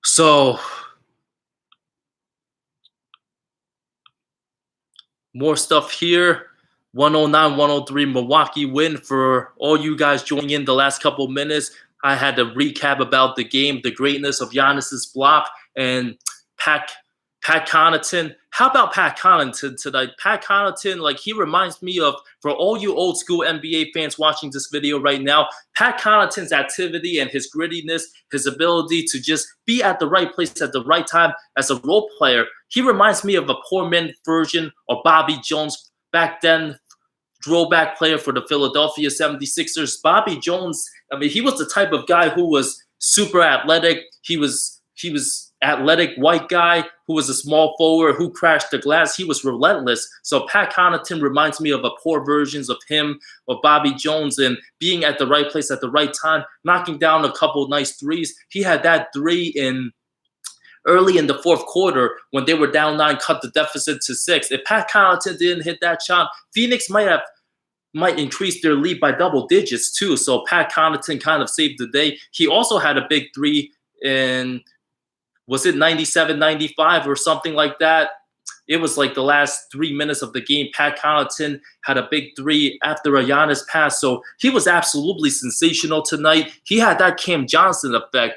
So, more stuff here. 109-103 Milwaukee win. For all you guys joining in the last couple minutes, I had to recap about the game, the greatness of Giannis's block, and Pat Connaughton. How about Pat Connaughton tonight? Pat Connaughton, like, he reminds me of, for all you old school NBA fans watching this video right now, Pat Connaughton's activity and his grittiness, his ability to just be at the right place at the right time as a role player. He reminds me of a poor man version of Bobby Jones back then, throwback player for the Philadelphia 76ers. Bobby Jones, I mean, he was the type of guy who was super athletic. He was athletic white guy who was a small forward who crashed the glass. He was relentless. So Pat Connaughton reminds me of a poor versions of him, of Bobby Jones, and being at the right place at the right time, knocking down a couple nice threes. He had that three early in the fourth quarter when they were down 9, cut the deficit to 6. If Pat Connaughton didn't hit that shot, Phoenix might increase their lead by double digits too. So Pat Connaughton kind of saved the day. He also had a big three in, was it 97, 95 or something like that? It was like the last 3 minutes of the game. Pat Connaughton had a big three after a Giannis pass. So he was absolutely sensational tonight. He had that Cam Johnson effect.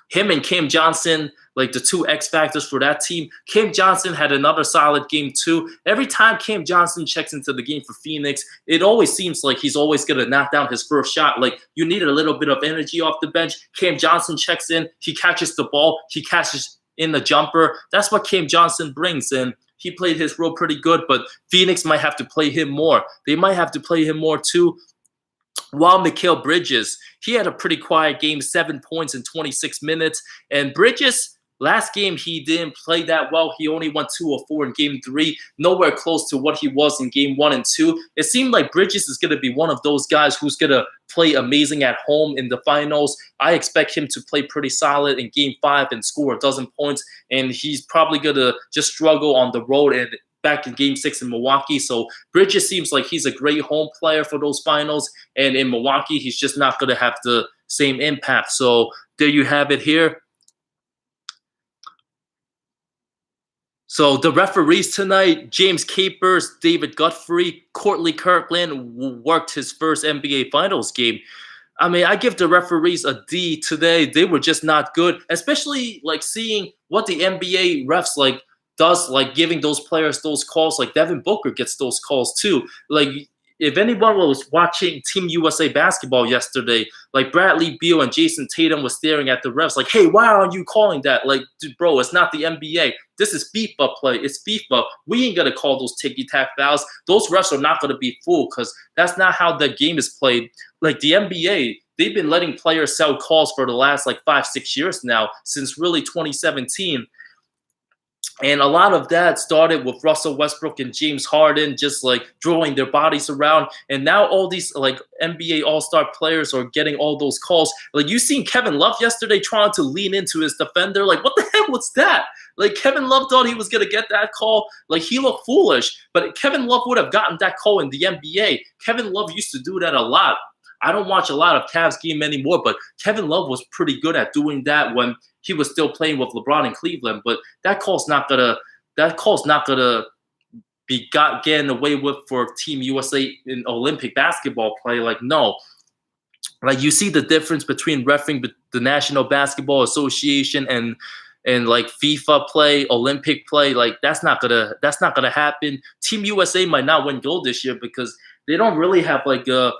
Him and Cam Johnson, like the two X factors for that team. Cam Johnson had another solid game too. Every time Cam Johnson checks into the game for Phoenix, it always seems like he's always going to knock down his first shot. Like, you need a little bit of energy off the bench. Cam Johnson checks in. He catches the ball. He catches in the jumper. That's what Cam Johnson brings, and he played his role pretty good, but Phoenix might have to play him more. They might have to play him more too. While Mikal Bridges, he had a pretty quiet game, 7 points in 26 minutes. And Bridges, last game, he didn't play that well. He only went 2 of 4 in game 3, nowhere close to what he was in game 1 and 2. It seemed like Bridges is going to be one of those guys who's going to play amazing at home in the finals. I expect him to play pretty solid in game 5 and score a dozen points. And he's probably going to just struggle on the road and back in game 6 in Milwaukee. So Bridges seems like he's a great home player for those finals. And in Milwaukee, he's just not going to have the same impact. So there you have it here. So the referees tonight, James Capers, David Godfrey, Courtney Kirkland worked his first NBA Finals game. I mean, I give the referees a D today. They were just not good, especially like seeing what the NBA refs does, like giving those players those calls. Like Devin Booker gets those calls too. Like, if anyone was watching Team USA basketball yesterday, like Bradley Beal and Jason Tatum was staring at the refs like, hey, why aren't you calling that? Like, dude, bro, it's not the NBA. This is FIFA play. It's FIFA. We ain't going to call those ticky-tack fouls. Those refs are not going to be fooled because that's not how the game is played. Like the NBA, they've been letting players sell calls for the last like 5-6 years now, since really 2017. And a lot of that started with Russell Westbrook and James Harden just like throwing their bodies around. And now all these like NBA All-Star players are getting all those calls. Like, you seen Kevin Love yesterday trying to lean into his defender. Like, what the heck was that? Like, Kevin Love thought he was going to get that call. Like, he looked foolish. But Kevin Love would have gotten that call in the NBA. Kevin Love used to do that a lot. I don't watch a lot of Cavs game anymore, but Kevin Love was pretty good at doing that when he was still playing with LeBron in Cleveland. But that call's not gonna be getting away with for Team USA in Olympic basketball play. Like, no. Like, you see the difference between refereeing the National Basketball Association and like FIFA play, Olympic play. Like, that's not gonna happen. Team USA might not win gold this year because they don't really have like a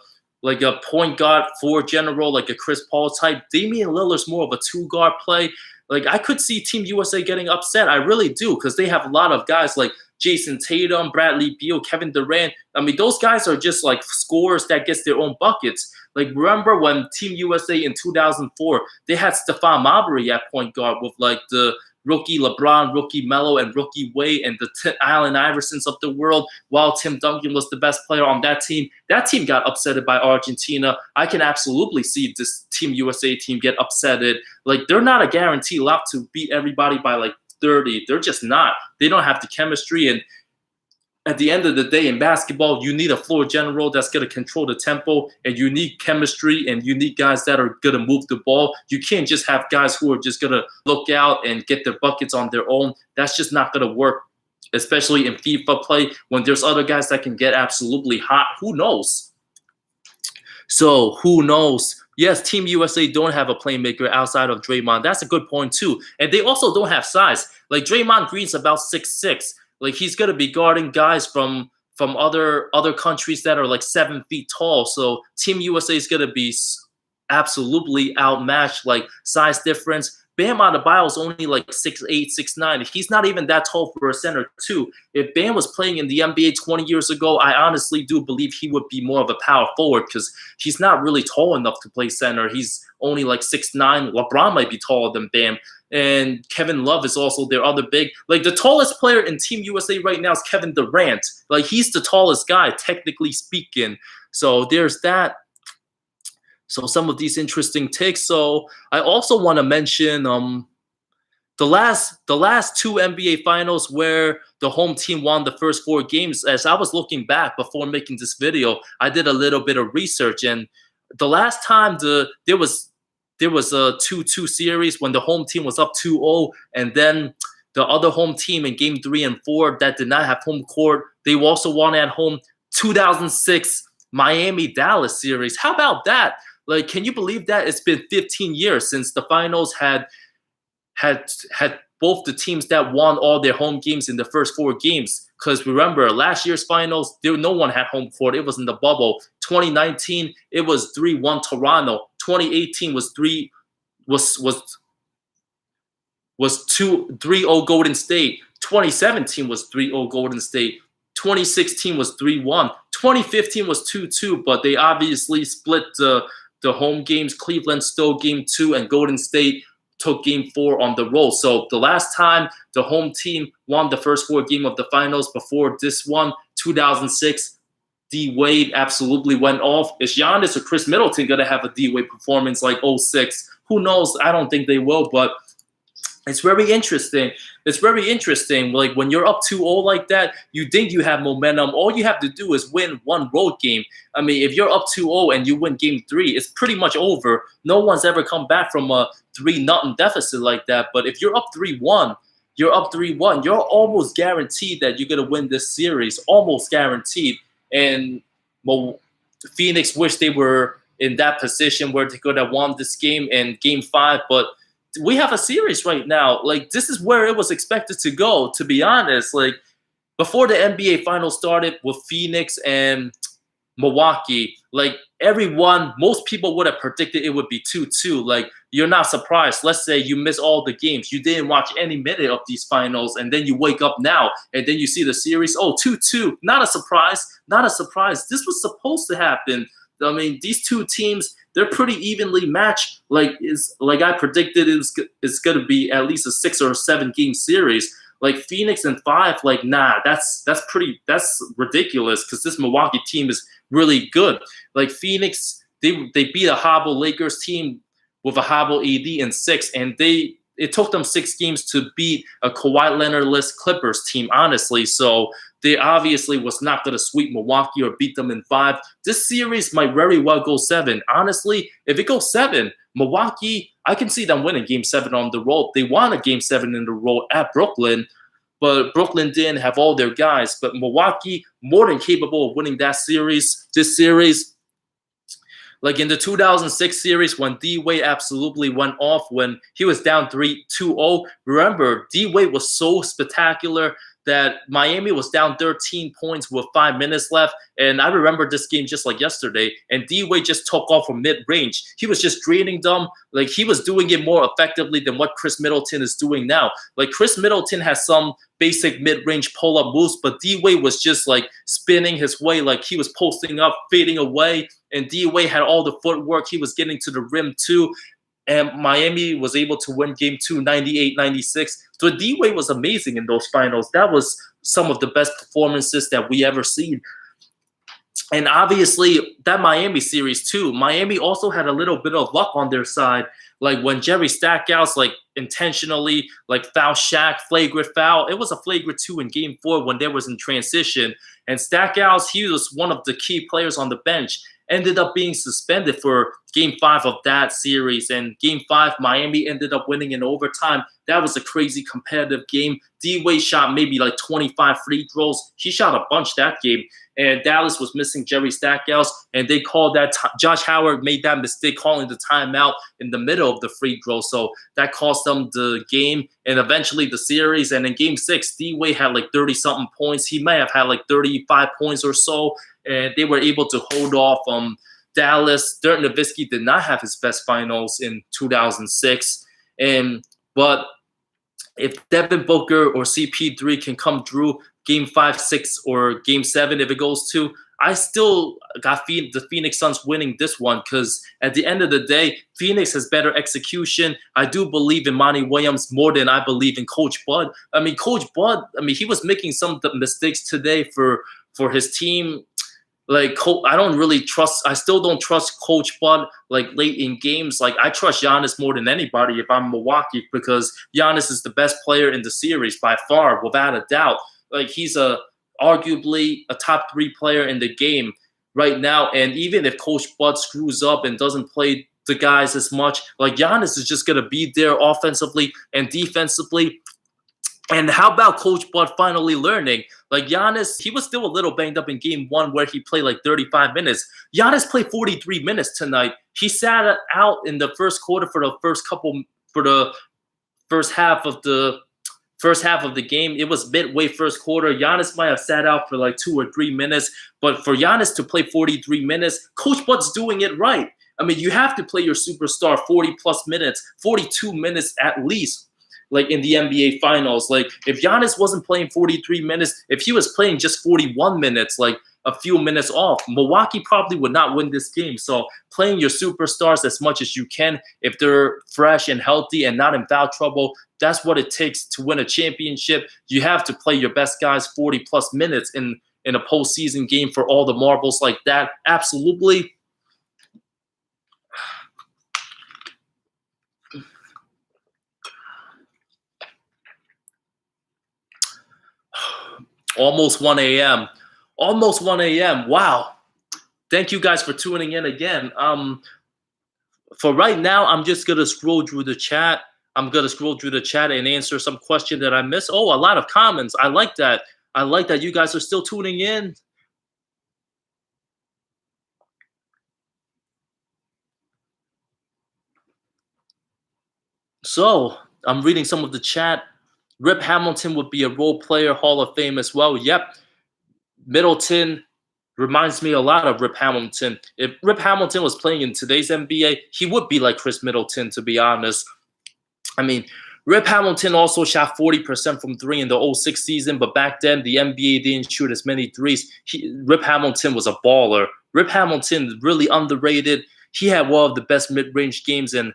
like a point guard forward general, like a Chris Paul type. Damian Lillard's more of a two-guard play. Like, I could see Team USA getting upset. I really do, because they have a lot of guys like Jason Tatum, Bradley Beal, Kevin Durant. I mean, those guys are just like scorers that gets their own buckets. Like, remember when Team USA in 2004, they had Stephon Marbury at point guard with like the rookie LeBron, rookie Melo, and rookie Wade, and the Allen Iversons of the world, while Tim Duncan was the best player on that team. That team got upsetted by Argentina. I can absolutely see this Team USA team get upsetted. Like, they're not a guarantee lock to beat everybody by like 30. They're just not. They don't have the chemistry, and at the end of the day in basketball, you need a floor general that's going to control the tempo, and you need chemistry, and you need guys that are going to move the ball. You can't just have guys who are just going to look out and get their buckets on their own. That's just not going to work, especially in FIFA play when there's other guys that can get absolutely hot. Who knows? So who knows? Yes, Team USA don't have a playmaker outside of Draymond. That's a good point too. And they also don't have size. Like, Draymond Green's about 6'6". Like, he's gonna be guarding guys from other countries that are like 7 feet tall. So Team USA is gonna be absolutely outmatched. Like, size difference. Bam Adebayo is only like 6'8", 6'9". He's not even that tall for a center too. If Bam was playing in the NBA 20 years ago, I honestly do believe he would be more of a power forward, because he's not really tall enough to play center. He's only like 6'9". LeBron might be taller than Bam. And Kevin Love is also their other big. Like, the tallest player in Team USA right now is Kevin Durant. Like, he's the tallest guy, technically speaking. So there's that. So some of these interesting takes. So I also want to mention the last two NBA finals where the home team won the first 4 games. As I was looking back before making this video, I did a little bit of research, and the last time there was a 2-2 series when the home team was up 2-0, and then the other home team in game 3 and 4 that did not have home court, they also won at home. 2006 Miami-Dallas series. How about that? Like, can you believe that? It's been 15 years since the finals had both the teams that won all their home games in the first 4 games. Because remember, last year's finals, no one had home court. It was in the bubble. 2019, it was 3-1 Toronto. 2018 was 3-0 Golden State. 2017 was 3-0 Golden State. 2016 was 3-1. 2015 was 2-2, but they obviously split the home games. Cleveland stole game 2, and Golden State took game 4 on the road. So the last time the home team won the first 4 games of the finals before this one, 2006, D-Wade absolutely went off. Is Giannis or Chris Middleton going to have a D-Wade performance like 06? Who knows? I don't think they will, but it's very interesting. It's very interesting. Like, when you're up 2-0 like that, you think you have momentum. All you have to do is win 1 road game. I mean, if you're up 2-0 and you win game 3, it's pretty much over. No one's ever come back from a 3-0 deficit like that. But if you're up 3-1, you're almost guaranteed that you're going to win this series. Almost guaranteed. And Phoenix wish they were in that position where they could have won this game in game 5, but we have a series right now. Like, this is where it was expected to go, to be honest. Like, before the NBA Finals started with Phoenix and Milwaukee, like, most people would have predicted it would be 2-2. Like, you're not surprised. Let's say you miss all the games. You didn't watch any minute of these finals, and then you wake up now, and then you see the series. Oh, 2-2. Not a surprise. Not a surprise. This was supposed to happen. I mean, these two teams, they're pretty evenly matched. Like I predicted, it's going to be at least a 6 or 7 game series. Like, Phoenix and 5, like, nah, that's ridiculous, because this Milwaukee team is really good. Like, Phoenix, they beat a hobble Lakers team with a hobble AD in 6, and it took them 6 games to beat a Kawhi Leonard-less Clippers team, honestly. So they obviously was not going to sweep Milwaukee or beat them in 5. This series might very well go 7. Honestly, if it goes 7, Milwaukee, I can see them winning game 7 on the road. They won a game 7 in the road at Brooklyn, but Brooklyn didn't have all their guys. But Milwaukee, more than capable of winning that series. This series, like in the 2006 series when D-Wade absolutely went off when he was down 2-0. Remember, D-Wade was so spectacular that Miami was down 13 points with 5 minutes left. And I remember this game just like yesterday. And D-Wade just took off from mid-range. He was just draining them. Like, he was doing it more effectively than what Chris Middleton is doing now. Like, Chris Middleton has some basic mid-range pull-up moves, but D-Wade was just like spinning his way. Like, he was posting up, fading away. And D-Wade had all the footwork. He was getting to the rim too. And Miami was able to win game 2, 98-96. So D-Wade was amazing in those finals. That was some of the best performances that we ever seen. And obviously, that Miami series too, Miami also had a little bit of luck on their side. Like, when Jerry Stackhouse, like, intentionally, like, foul Shaq, flagrant foul. It was a flagrant 2 in game 4 when there was in transition. And Stackhouse, he was one of the key players on the bench, ended up being suspended for game 5 of that series. And game 5, Miami ended up winning in overtime. That was a crazy competitive game. D-Wade shot maybe like 25 free throws. He shot a bunch that game. And Dallas was missing Jerry Stackhouse, and they called that. Josh Howard made that mistake calling the timeout in the middle of the free throw, so that cost them the game and eventually the series. And in Game 6, D-Wade had like 30-something points. He may have had like 35 points or so, and they were able to hold off Dallas. Dirk Nowitzki did not have his best finals in 2006, but if Devin Booker or CP3 can come through Game 5, 6, or Game 7, if it goes to, I still got the Phoenix Suns winning this one because at the end of the day, Phoenix has better execution. I do believe in Monty Williams more than I believe in Coach Bud. I mean, Coach Bud, he was making some of the mistakes today for his team. Like, I still don't trust Coach Bud, like, late in games. Like, I trust Giannis more than anybody if I'm Milwaukee because Giannis is the best player in the series by far, without a doubt. Like, he's arguably a top 3 player in the game right now. And even if Coach Bud screws up and doesn't play the guys as much, like, Giannis is just going to be there offensively and defensively. And how about Coach Bud finally learning? Like, Giannis, he was still a little banged up in game 1 where he played like 35 minutes. Giannis played 43 minutes tonight. He sat out in the first quarter for the first half of the game. It was midway first quarter. Giannis might have sat out for like 2 or 3 minutes, but for Giannis to play 43 minutes, Coach Bud's doing it right. I mean, you have to play your superstar 40 plus minutes, 42 minutes at least, like in the NBA Finals. Like, if Giannis wasn't playing 43 minutes, if he was playing just 41 minutes, like a few minutes off, Milwaukee probably would not win this game. So playing your superstars as much as you can, if they're fresh and healthy and not in foul trouble, that's what it takes to win a championship. You have to play your best guys 40 plus minutes in a postseason game for all the marbles like that. Absolutely. Almost 1 a.m. Almost 1 a.m. Wow. Thank you guys for tuning in again. For right now, I'm just going to scroll through the chat. I'm going to scroll through the chat and answer some question that I missed. Oh, a lot of comments. I like that. I like that you guys are still tuning in. So, I'm reading some of the chat. Rip Hamilton would be a role player, Hall of Fame as well. Yep. Middleton reminds me a lot of Rip Hamilton. If Rip Hamilton was playing in today's NBA, he would be like Chris Middleton, to be honest. I mean, Rip Hamilton also shot 40% from 3 in the 06 season, but back then the NBA didn't shoot as many threes. Rip Hamilton was a baller. Rip Hamilton, really underrated. He had one of the best mid-range games, and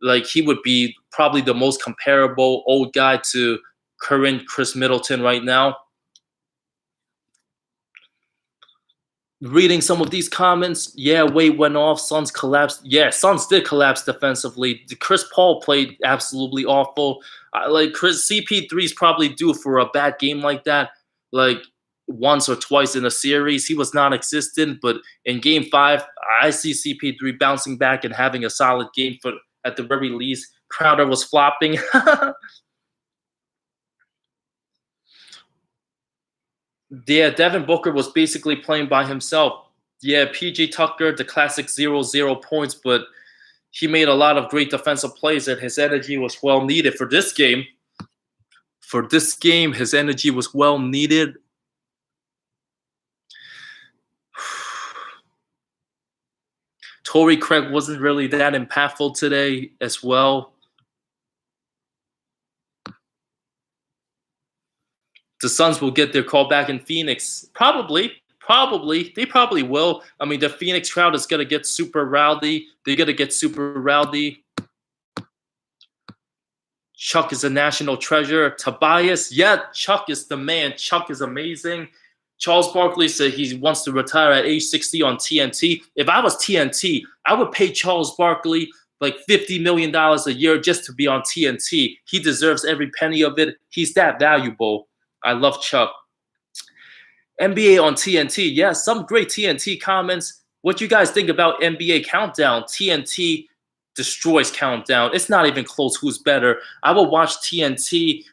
like, he would be probably the most comparable old guy to current Chris Middleton right now. Reading some of these comments, yeah, Wade went off. Suns collapsed. Yeah, Suns did collapse defensively. Chris Paul played absolutely awful. Like, CP3 is probably due for a bad game like that, like once or twice in a series. He was non-existent, but in Game 5, I see CP3 bouncing back and having a solid game at the very least. Crowder was flopping. Yeah, Devin Booker was basically playing by himself. Yeah, PG Tucker, the classic 0-0 points, but he made a lot of great defensive plays, and his energy was well needed for this game. for this game. His energy was well needed. Torrey Craig wasn't really that impactful today as well. The Suns will get their call back in Phoenix. Probably. They probably will. I mean, the Phoenix crowd is going to get super rowdy. They're going to get super rowdy. Chuck is a national treasure. Tobias, yeah, Chuck is the man. Chuck is amazing. Charles Barkley said he wants to retire at age 60 on TNT. If I was TNT, I would pay Charles Barkley like $50 million a year just to be on TNT. He deserves every penny of it. He's that valuable. I love Chuck. NBA on TNT. Yeah, some great TNT comments. What you guys think about NBA Countdown? TNT destroys Countdown. It's not even close who's better. I will watch TNT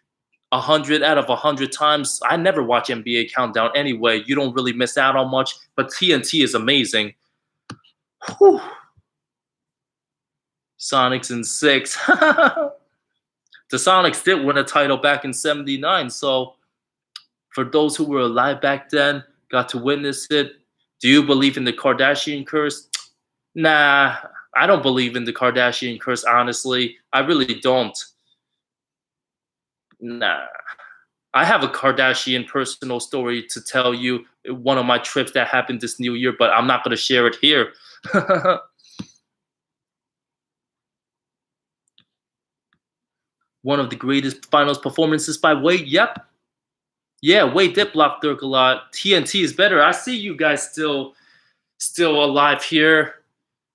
100 out of 100 times. I never watch NBA Countdown anyway. You don't really miss out on much, but TNT is amazing. Whew. Sonics in 6. The Sonics did win a title back in '79, so for those who were alive back then, got to witness it. Do you believe in the Kardashian curse? Nah, I don't believe in the Kardashian curse, honestly. I really don't. Nah. I have a Kardashian personal story to tell you. One of my trips that happened this new year, but I'm not going to share it here. One of the greatest finals performances by Wade. Yep. Yeah, Wade did block Dirk a lot. TNT is better. I see you guys still alive here.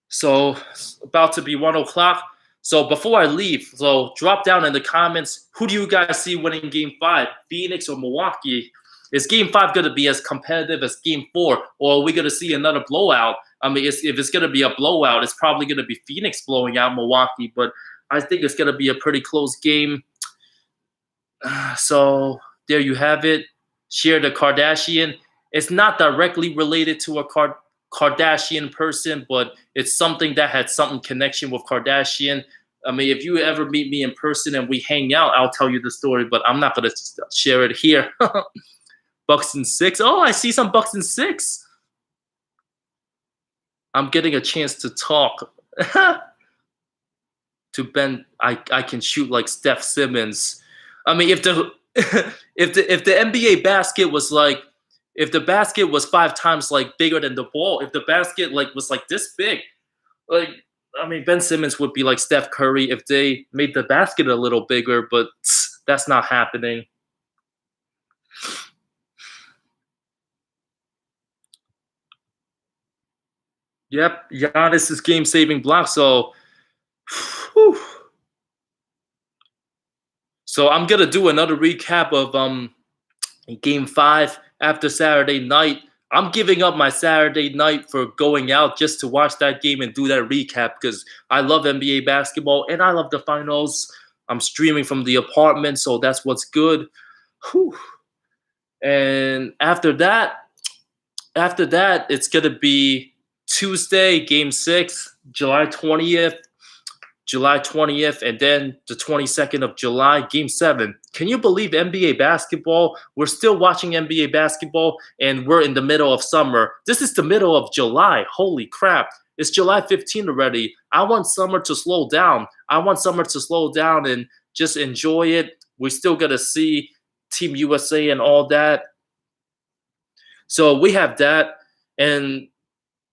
So it's about to be 1 o'clock. So before I leave, so drop down in the comments, who do you guys see winning Game 5, Phoenix or Milwaukee? Is Game 5 going to be as competitive as Game 4, or are we going to see another blowout? I mean, if it's going to be a blowout, it's probably going to be Phoenix blowing out Milwaukee, but I think it's going to be a pretty close game. So there you have it. Share the Kardashian. It's not directly related to a Kardashian person, but it's something that had something connection with Kardashian. I mean, if you ever meet me in person and we hang out, I'll tell you the story, but I'm not going to share it here. Bucks in 6. Oh, I see some Bucks in 6. I'm getting a chance to talk. To Ben, I can shoot like Steph Simmons. I mean, if the if the NBA basket was like, if the basket was 5 times like bigger than the ball, if the basket like was like this big, like, I mean, Ben Simmons would be like Steph Curry if they made the basket a little bigger, but that's not happening. Yep, Giannis is game-saving block, so whew. So I'm gonna do another recap of Game 5 after Saturday night. I'm giving up my Saturday night for going out just to watch that game and do that recap because I love NBA basketball and I love the finals. I'm streaming from the apartment, so that's what's good. Whew. And after that, it's gonna be Tuesday, Game 6, July 20th. And then the 22nd of July, Game 7. Can you believe NBA basketball? We're still watching NBA basketball, and we're in the middle of summer. This is the middle of July. Holy crap. It's July 15 already. I want summer to slow down. And just enjoy it. We still got to see Team USA and all that. So we have that. And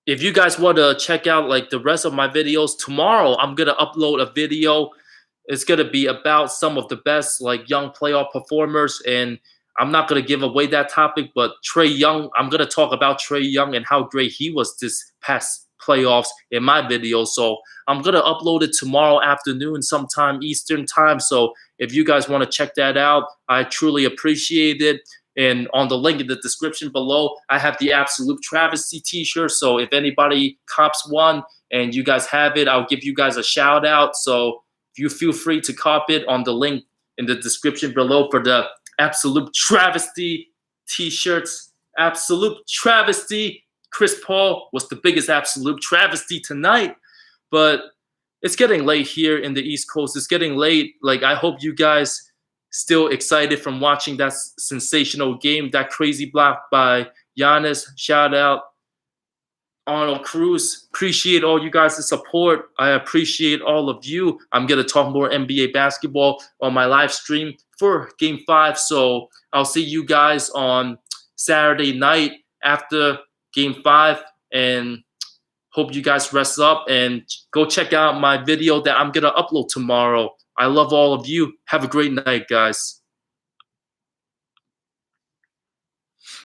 if you guys want to check out like the rest of my videos, tomorrow I'm going to upload a video. It's going to be about some of the best like young playoff performers. And I'm not going to give away that topic, but Trae Young, I'm going to talk about Trae Young and how great he was this past playoffs in my video. So I'm going to upload it tomorrow afternoon, sometime Eastern time. So if you guys want to check that out, I truly appreciate it. And on the link in the description below, I have the Absolute Travesty t-shirt. So if anybody cops one and you guys have it, I'll give you guys a shout out. So if you feel free to cop it on the link in the description below for the Absolute Travesty t-shirts. Absolute Travesty. Chris Paul was the biggest absolute travesty tonight. But it's getting late here in the East Coast. It's getting late. Like, I hope you guys Still excited from watching that sensational game, that crazy block by Giannis. Shout out Arnold Cruz. Appreciate all you guys' support. I appreciate all of you. I'm going to talk more NBA basketball on my live stream for Game 5. So I'll see you guys on Saturday night after Game 5. And hope you guys rest up and go check out my video that I'm going to upload tomorrow. I love all of you. Have a great night, guys.